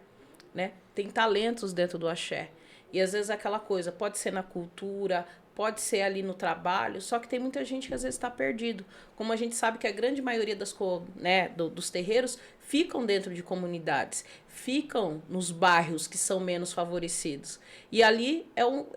né? Tem talentos dentro do axé. E às vezes aquela coisa, pode ser na cultura, pode ser ali no trabalho, só que tem muita gente que às vezes está perdido. Como a gente sabe que a grande maioria dos terreiros ficam dentro de comunidades, ficam nos bairros que são menos favorecidos. E ali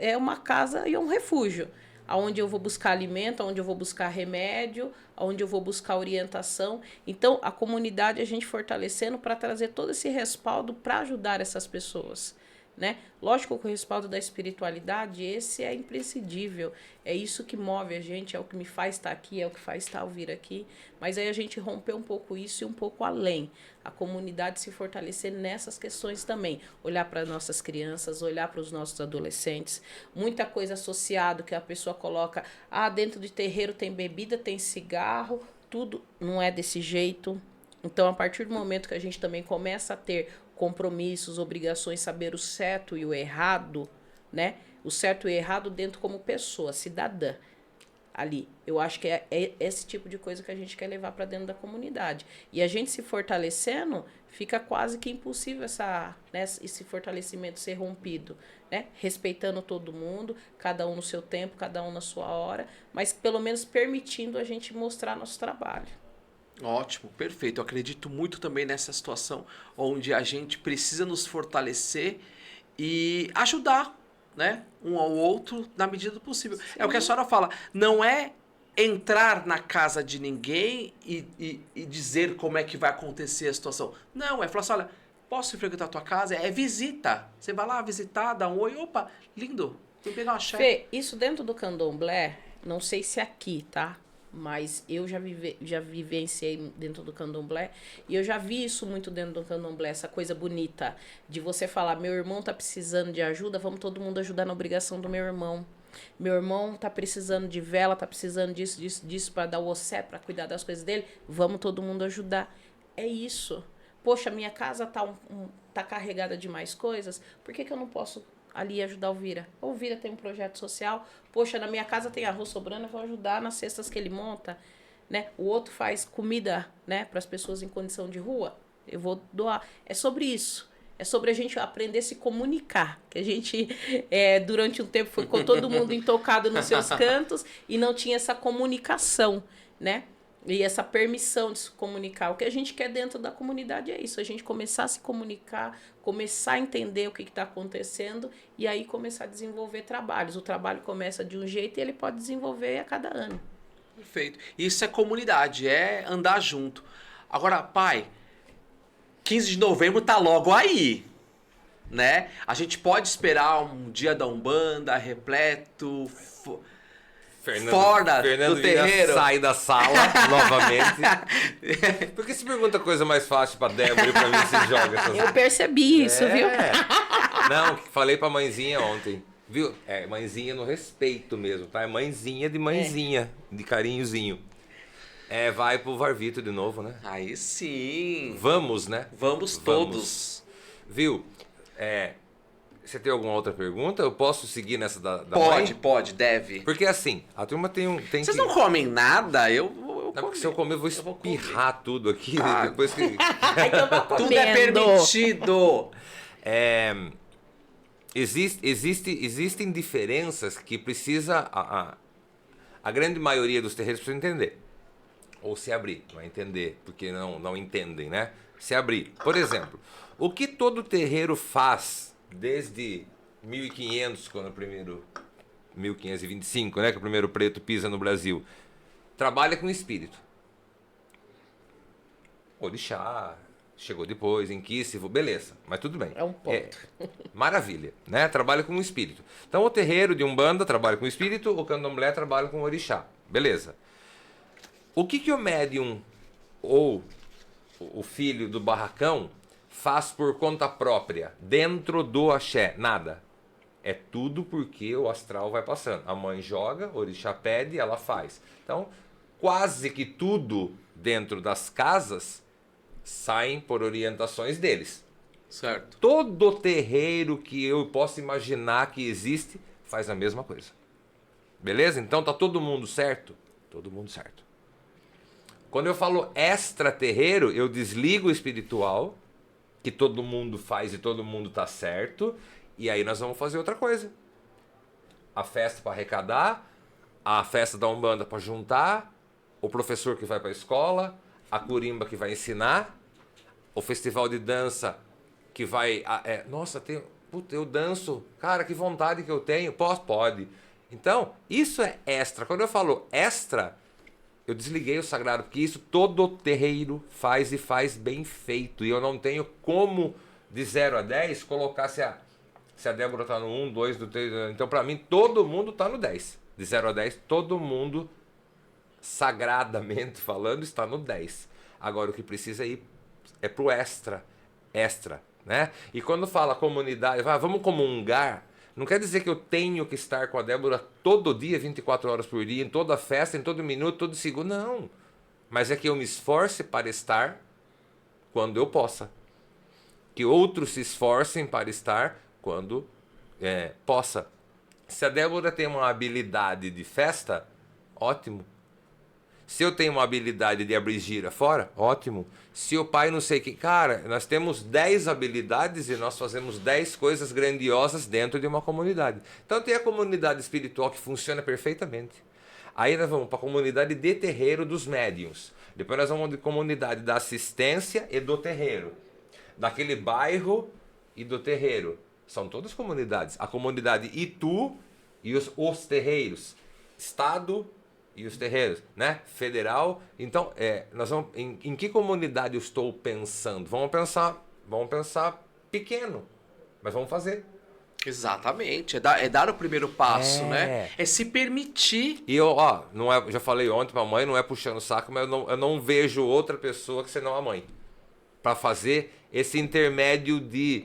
é uma casa e é um refúgio, onde eu vou buscar alimento, onde eu vou buscar remédio, onde eu vou buscar orientação. Então, a comunidade a gente fortalecendo para trazer todo esse respaldo para ajudar essas pessoas. Né? Lógico que o respaldo da espiritualidade, esse é imprescindível, é isso que move a gente, é o que me faz estar aqui, é o que faz estar vir aqui, mas aí a gente romper um pouco isso e um pouco além, a comunidade se fortalecer nessas questões também, olhar para nossas crianças, olhar para os nossos adolescentes, muita coisa associada que a pessoa coloca, dentro de terreiro tem bebida, tem cigarro, tudo não é desse jeito. Então, a partir do momento que a gente também começa a ter compromissos, obrigações, saber o certo e o errado, né? O certo e o errado dentro como pessoa, cidadã, ali. Eu acho que é esse tipo de coisa que a gente quer levar para dentro da comunidade. E a gente se fortalecendo, fica quase que impossível esse fortalecimento ser rompido, né? Respeitando todo mundo, cada um no seu tempo, cada um na sua hora, mas pelo menos permitindo a gente mostrar nosso trabalho. Ótimo, perfeito. Eu acredito muito também nessa situação onde a gente precisa nos fortalecer e ajudar, né, um ao outro na medida do possível. Sim. É o que a senhora fala, não é entrar na casa de ninguém e dizer como é que vai acontecer a situação. Não, é falar assim, olha, posso frequentar a tua casa? É visita. Você vai lá visitar, dá um oi, opa, lindo, vem pegar uma axé. Fê, isso dentro do candomblé, não sei se aqui, tá? Mas eu já vivenciei dentro do candomblé e eu já vi isso muito dentro do candomblé, essa coisa bonita de você falar, meu irmão tá precisando de ajuda, vamos todo mundo ajudar na obrigação do meu irmão. Meu irmão tá precisando de vela, tá precisando disso para dar o ossé, para cuidar das coisas dele, vamos todo mundo ajudar. É isso. Poxa, minha casa tá carregada de mais coisas, por que eu não posso ali ajudar o Vira? O Vira tem um projeto social, poxa, na minha casa tem arroz sobrando, eu vou ajudar nas cestas que ele monta, né? O outro faz comida, né, para as pessoas em condição de rua, eu vou doar. É sobre isso. É sobre a gente aprender a se comunicar. Que a gente, durante um tempo, ficou todo mundo intocado nos seus cantos e não tinha essa comunicação, né? E essa permissão de se comunicar. O que a gente quer dentro da comunidade é isso. A gente começar a se comunicar, começar a entender o que está acontecendo e aí começar a desenvolver trabalhos. O trabalho começa de um jeito e ele pode desenvolver a cada ano. Perfeito. Isso é comunidade, é andar junto. Agora, pai, 15 de novembro tá logo aí, né? A gente pode esperar um dia da Umbanda repleto, fora Fernando do terreiro. sai da sala novamente. Por que você pergunta coisa mais fácil pra Débora e pra mim se joga essas Eu percebi isso, viu? Não, falei pra mãezinha ontem. Viu? É mãezinha no respeito mesmo, tá? É mãezinha, de carinhozinho. Vai pro Varvito de novo, né? Aí sim. Vamos, né? Vamos todos. Viu? Você tem alguma outra pergunta? Eu posso seguir nessa da mãe? Pode, deve. Porque assim, a turma tem Vocês que... não comem nada? Eu Não, como. porque se eu comer, eu vou espirrar tudo aqui. Depois que... Então tá comendo. Tudo é permitido. Existem diferenças que precisa... A grande maioria dos terreiros precisa entender. Ou se abrir. Não é entender, porque não entendem, né? Se abrir. Por exemplo, o que todo terreiro faz desde 1500, quando o primeiro... 1525, né? Que o primeiro preto pisa no Brasil. Trabalha com espírito. Orixá, chegou depois, Inquícivo, beleza, mas tudo bem. É um ponto. Maravilha, né? Trabalha com o espírito. Então o terreiro de Umbanda trabalha com o espírito, o candomblé trabalha com o orixá. Beleza. O que o médium ou o filho do barracão faz por conta própria, dentro do axé? Nada. É tudo porque o astral vai passando. A mãe joga, o orixá pede, ela faz. Então, quase que tudo dentro das casas saem por orientações deles. Certo. Todo terreiro que eu possa imaginar que existe faz a mesma coisa. Beleza? Então tá todo mundo certo? Todo mundo certo. Quando eu falo extra terreiro, eu desligo o espiritual, que todo mundo faz e todo mundo tá certo, e aí nós vamos fazer outra coisa. A festa para arrecadar, a festa da Umbanda para juntar, o professor que vai para a escola, a curimba que vai ensinar, o festival de dança que vai... nossa, eu danço, cara, que vontade que eu tenho. Pode. Então, isso é extra. Quando eu falo extra, eu desliguei o sagrado, porque isso todo terreiro faz e faz bem feito. E eu não tenho como, de 0 a 10, colocar se a Débora tá no 1, 2, 3... Então, para mim, todo mundo tá no 10. De 0 a 10, todo mundo, sagradamente falando, está no 10. Agora, o que precisa ir é pro extra, né? E quando fala comunidade, vamos comungar, não quer dizer que eu tenho que estar com a Débora todo dia, 24 horas por dia, em toda festa, em todo minuto, todo segundo, não. Mas é que eu me esforce para estar quando eu possa. Que outros se esforcem para estar quando possa. Se a Débora tem uma habilidade de festa, ótimo. Se eu tenho uma habilidade de abrir gira fora, ótimo. Se o pai não sei o que... Cara, nós temos 10 habilidades e nós fazemos 10 coisas grandiosas dentro de uma comunidade. Então tem a comunidade espiritual que funciona perfeitamente. Aí nós vamos para a comunidade de terreiro dos médiuns. Depois nós vamos para a comunidade da assistência e do terreiro. Daquele bairro e do terreiro. São todas comunidades. A comunidade Itu e os terreiros. Estado e os terreiros, né? Federal. Então, nós vamos... Em que comunidade eu estou pensando? Vamos pensar pequeno. Mas vamos fazer. Exatamente. É dar o primeiro passo, né? É se permitir. E eu, já falei ontem pra mãe, não é puxando o saco, mas eu não vejo outra pessoa que senão a mãe. Para fazer esse intermédio de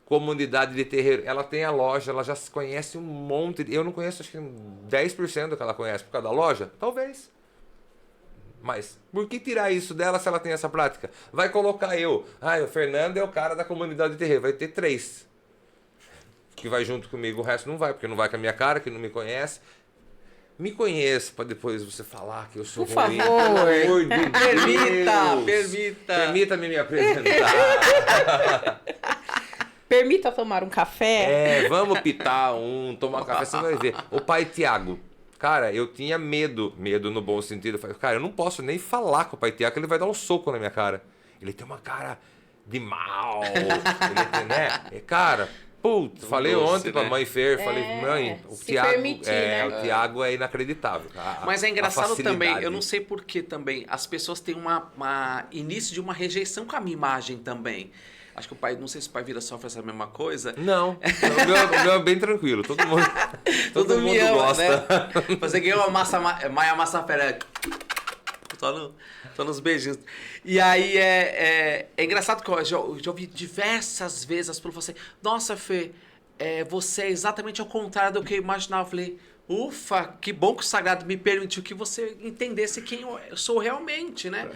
comunidade de terreiro. Ela tem a loja, ela já conhece um monte. Eu não conheço, acho que 10% do que ela conhece por causa da loja? Talvez. Mas por que tirar isso dela se ela tem essa prática? Vai colocar eu. O Fernando é o cara da comunidade de terreiro. Vai ter 3 que vai junto comigo. O resto não vai, porque não vai com a minha cara, que não me conhece. Me conheça para depois você falar que eu sou Por ruim. favor. Pelo amor de Deus. Permita. Permita-me me apresentar. Permita tomar um café. Vamos pitar tomar café, você vai ver. O pai Tiago, cara, eu tinha medo no bom sentido. Eu falei, cara, eu não posso nem falar com o pai Tiago, ele vai dar um soco na minha cara. Ele tem uma cara de mal, ele tem, né? Cara, putz, falei doce, ontem pra né? mãe Fer, falei, mãe, o se Tiago permitir, né? o Tiago é inacreditável. Mas é engraçado facilidade. também, eu não sei por que também, as pessoas têm uma início de uma rejeição com a minha imagem também. Acho que o pai, não sei se o pai vira sofre essa mesma coisa. Não, o meu é bem tranquilo, todo mundo Me ama, gosta. né? Você ganhou a Maia Massa Fera. Só nos beijinhos. E aí é engraçado que eu já ouvi diversas vezes as pessoas falarem assim, nossa, Fê, você é exatamente ao contrário do que eu imaginava. Eu falei, ufa, que bom que o Sagrado me permitiu que você entendesse quem eu sou realmente, né?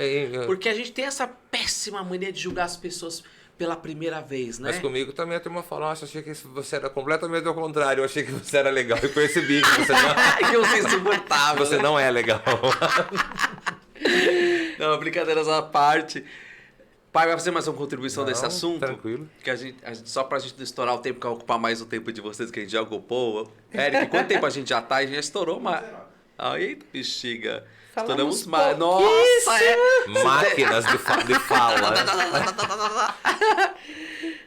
Porque a gente tem essa péssima mania de julgar as pessoas pela primeira vez, né? Mas comigo também a turma falou, nossa, achei que você era completamente ao contrário, eu achei que você era legal e percebi que você não, que você é insuportável. você não é legal. Não, brincadeiras à parte. Pai, vai fazer mais uma contribuição desse assunto? Tranquilo. Que a gente, só pra gente não estourar o tempo, que vai ocupar mais o tempo de vocês, que a gente já ocupou. Eric, quanto tempo a gente já tá? A gente já estourou uma... Eita, bexiga. Falamos Estouramos mais. Nossa, Máquinas de fala.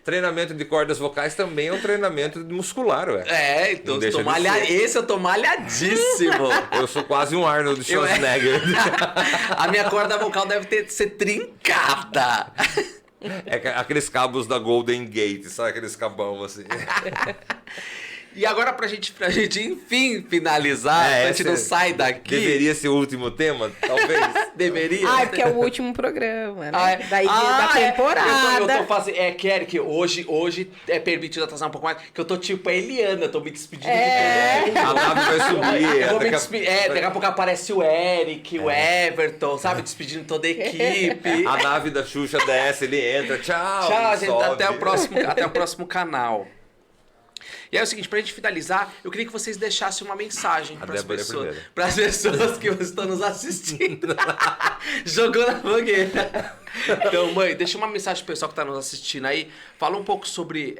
Treinamento de cordas vocais também é um treinamento muscular, ué. então Não deixa de ser. esse eu tô malhadíssimo. Eu sou quase um Arnold Schwarzenegger. A minha corda vocal deve ser trincada. Aqueles cabos da Golden Gate, sabe? Aqueles cabão assim. E agora pra gente enfim finalizar, a gente não sai daqui. Deveria ser o último tema, talvez. Deveria. Porque é o último programa, né? Da da temporada. Eu tô fazendo. Eric, hoje é permitido atrasar um pouco mais, que eu tô tipo a Eliana, eu tô me despedindo de todo A nave vai subir. eu vou me despedir. Daqui a pouco aparece o Eric, o Everton, sabe? Despedindo toda a equipe. A nave da Xuxa desce, ele entra. Tchau. Tchau, ele gente. sobe. Até o próximo canal. E aí é o seguinte, pra gente finalizar, eu queria que vocês deixassem uma mensagem pras pessoas que estão nos assistindo. Jogou na fogueira. Então, mãe, deixa uma mensagem pro pessoal que tá nos assistindo aí. Fala um pouco sobre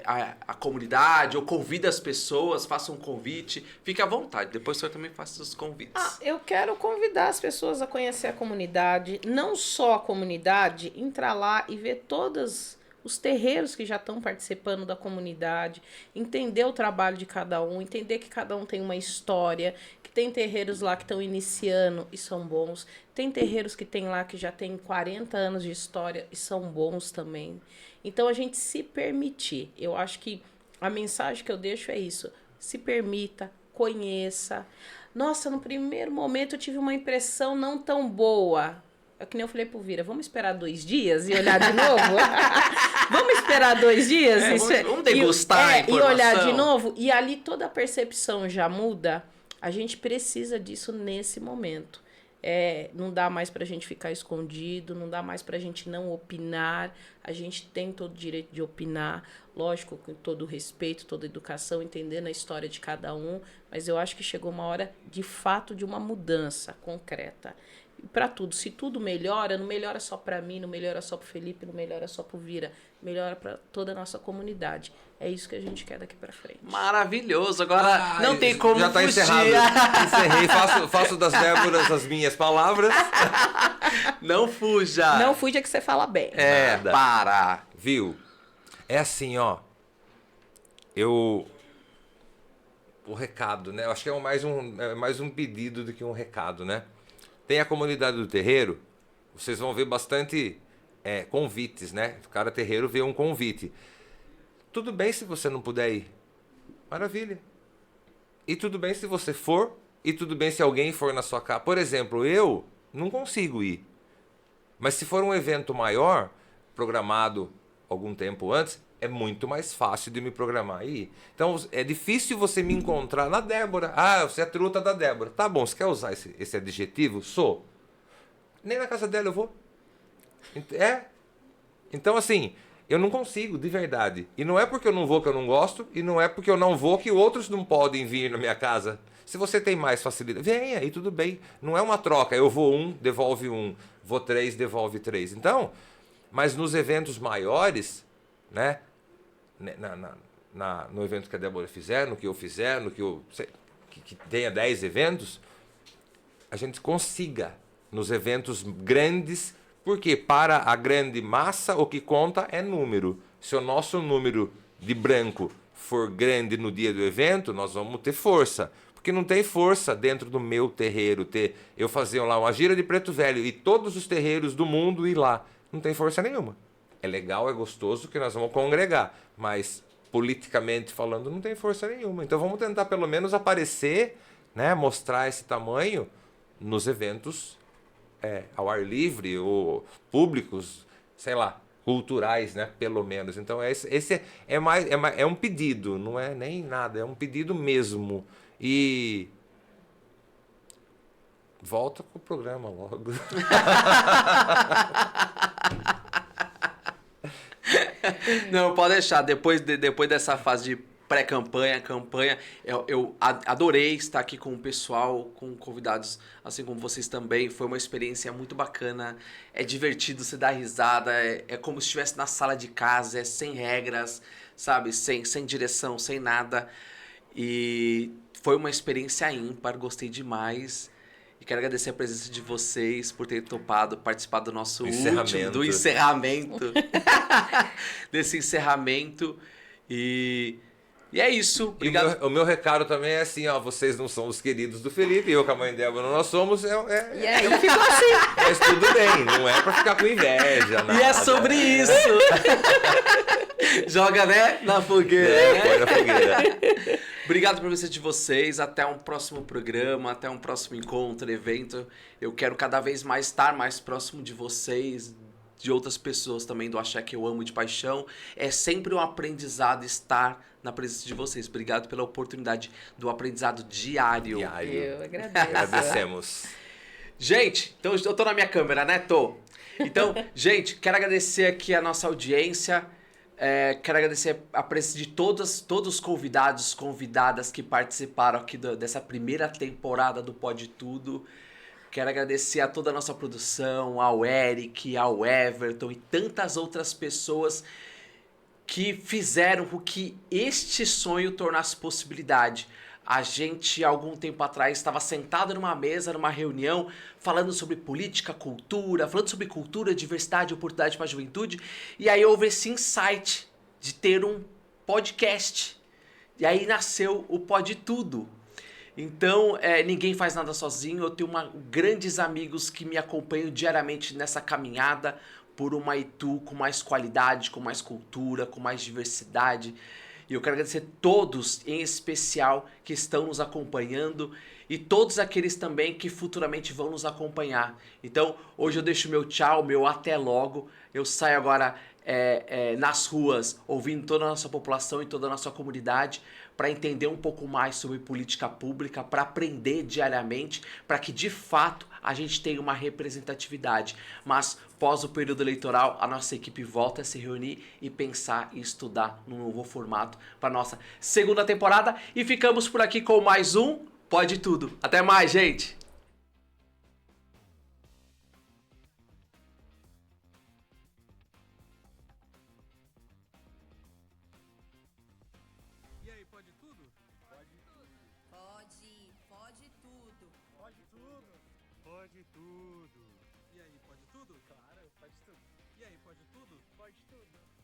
a comunidade, ou convida as pessoas, faça um convite. Fique à vontade, depois o senhor também faça os convites. Eu quero convidar as pessoas a conhecer a comunidade. Não só a comunidade, entrar lá e ver todas os terreiros que já estão participando da comunidade, entender o trabalho de cada um, entender que cada um tem uma história, que tem terreiros lá que estão iniciando e são bons, tem terreiros que tem lá que já tem 40 anos de história e são bons também. Então a gente se permitir, eu acho que a mensagem que eu deixo é isso, se permita, conheça. Nossa, no primeiro momento eu tive uma impressão não tão boa. É que nem eu falei pro Vira, vamos esperar 2 dias e olhar de novo? Vamos esperar 2 dias? Vamos degustar a informação. E olhar de novo? E ali toda a percepção já muda. A gente precisa disso nesse momento. Não dá mais pra gente ficar escondido, não dá mais pra gente não opinar. A gente tem todo o direito de opinar, lógico, com todo o respeito, toda a educação, entendendo a história de cada um. Mas eu acho que chegou uma hora, de fato, de uma mudança concreta. Para tudo, se tudo melhora, não melhora só para mim, não melhora só pro Felipe, não melhora só pro Vira, melhora para toda a nossa comunidade. É isso que a gente quer daqui para frente. Maravilhoso, agora não tem como já tá fugir. Encerrado. Encerrei, faço das Déboras as minhas palavras. Não fuja. Não fuja que você fala bem. Nada. Para. Viu? É assim, ó. O recado, né? Eu acho que é mais um pedido do que um recado, né? Tem a comunidade do terreiro, vocês vão ver bastante convites, né? Cada terreiro vê um convite. Tudo bem se você não puder ir. Maravilha. E tudo bem se você for, e tudo bem se alguém for na sua casa. Por exemplo, eu não consigo ir. Mas se for um evento maior, programado algum tempo antes, é muito mais fácil de me programar e ir. Então, é difícil você me encontrar na Débora. Ah, você é a truta da Débora. Tá bom, você quer usar esse adjetivo? Sou. Nem na casa dela eu vou. Então, assim, eu não consigo, de verdade. E não é porque eu não vou que eu não gosto, e não é porque eu não vou que outros não podem vir na minha casa. Se você tem mais facilidade, venha, e tudo bem. Não é uma troca. Eu vou 1, devolve 1. Vou 3, devolve 3. Então, mas nos eventos maiores, né? no evento que a Débora fizer, no que eu fizer, que tenha 10 eventos, a gente consiga nos eventos grandes, porque para a grande massa o que conta é número. Se o nosso número de branco for grande no dia do evento, nós vamos ter força. Porque não tem força dentro do meu terreiro, eu fazer lá uma gira de Preto Velho e todos os terreiros do mundo ir lá. Não tem força nenhuma. É legal, é gostoso que nós vamos congregar, mas politicamente falando não tem força nenhuma. Então vamos tentar pelo menos aparecer, né, mostrar esse tamanho nos eventos ao ar livre ou públicos, sei lá, culturais, né, pelo menos. Então esse é um pedido, não é nem nada, é um pedido mesmo. E volta pro programa logo. Não, pode deixar. Depois dessa fase de pré-campanha, campanha, eu adorei estar aqui com o pessoal, com convidados, assim como vocês também. Foi uma experiência muito bacana. É divertido, você dá risada, é como se estivesse na sala de casa, é sem regras, sabe? Sem direção, sem nada. E foi uma experiência ímpar, gostei demais. E quero agradecer a presença de vocês por terem topado participar do nosso último encerramento. Desse encerramento. E é isso. Obrigado. E o meu recado também é assim, ó, vocês não são os queridos do Felipe, eu com a mãe Débora nós somos. E aí ficou assim. Mas tudo bem, não é pra ficar com inveja. Nada. E é sobre isso. Joga, né? Na fogueira. Põe na fogueira. Obrigado pela presença de vocês. Até um próximo programa, até um próximo encontro, evento. Eu quero cada vez mais estar mais próximo de vocês, de outras pessoas também do Axé que eu amo de paixão. É sempre um aprendizado estar na presença de vocês. Obrigado pela oportunidade do aprendizado diário. Eu agradeço. Agradecemos. Gente, então eu tô na minha câmera, né? Tô. Então, gente, quero agradecer aqui a nossa audiência. Quero agradecer a presença de todos os convidados, convidadas que participaram aqui dessa primeira temporada do Pode Tudo. Quero agradecer a toda a nossa produção, ao Eric, ao Everton e tantas outras pessoas que fizeram com que este sonho tornasse possibilidade. A gente, algum tempo atrás, estava sentado numa mesa, numa reunião, falando sobre política, cultura, falando sobre cultura, diversidade, oportunidade para a juventude. E aí houve esse insight de ter um podcast. E aí nasceu o Pode Tudo. Então, ninguém faz nada sozinho. Eu tenho grandes amigos que me acompanham diariamente nessa caminhada por uma Itu com mais qualidade, com mais cultura, com mais diversidade. E eu quero agradecer todos, em especial, que estão nos acompanhando e todos aqueles também que futuramente vão nos acompanhar. Então, hoje eu deixo meu tchau, meu até logo. Eu saio agora nas ruas, ouvindo toda a nossa população e toda a nossa comunidade para entender um pouco mais sobre política pública, para aprender diariamente, para que de fato a gente tenha uma representatividade. Mas pós o período eleitoral, a nossa equipe volta a se reunir e pensar e estudar num novo formato para nossa segunda temporada. E ficamos por aqui com mais um Pode Tudo. Até mais, gente! E aí, pode tudo? Pode tudo. Pode tudo. Pode tudo. E aí, pode tudo? Claro, pode tudo. E aí, pode tudo? Pode tudo.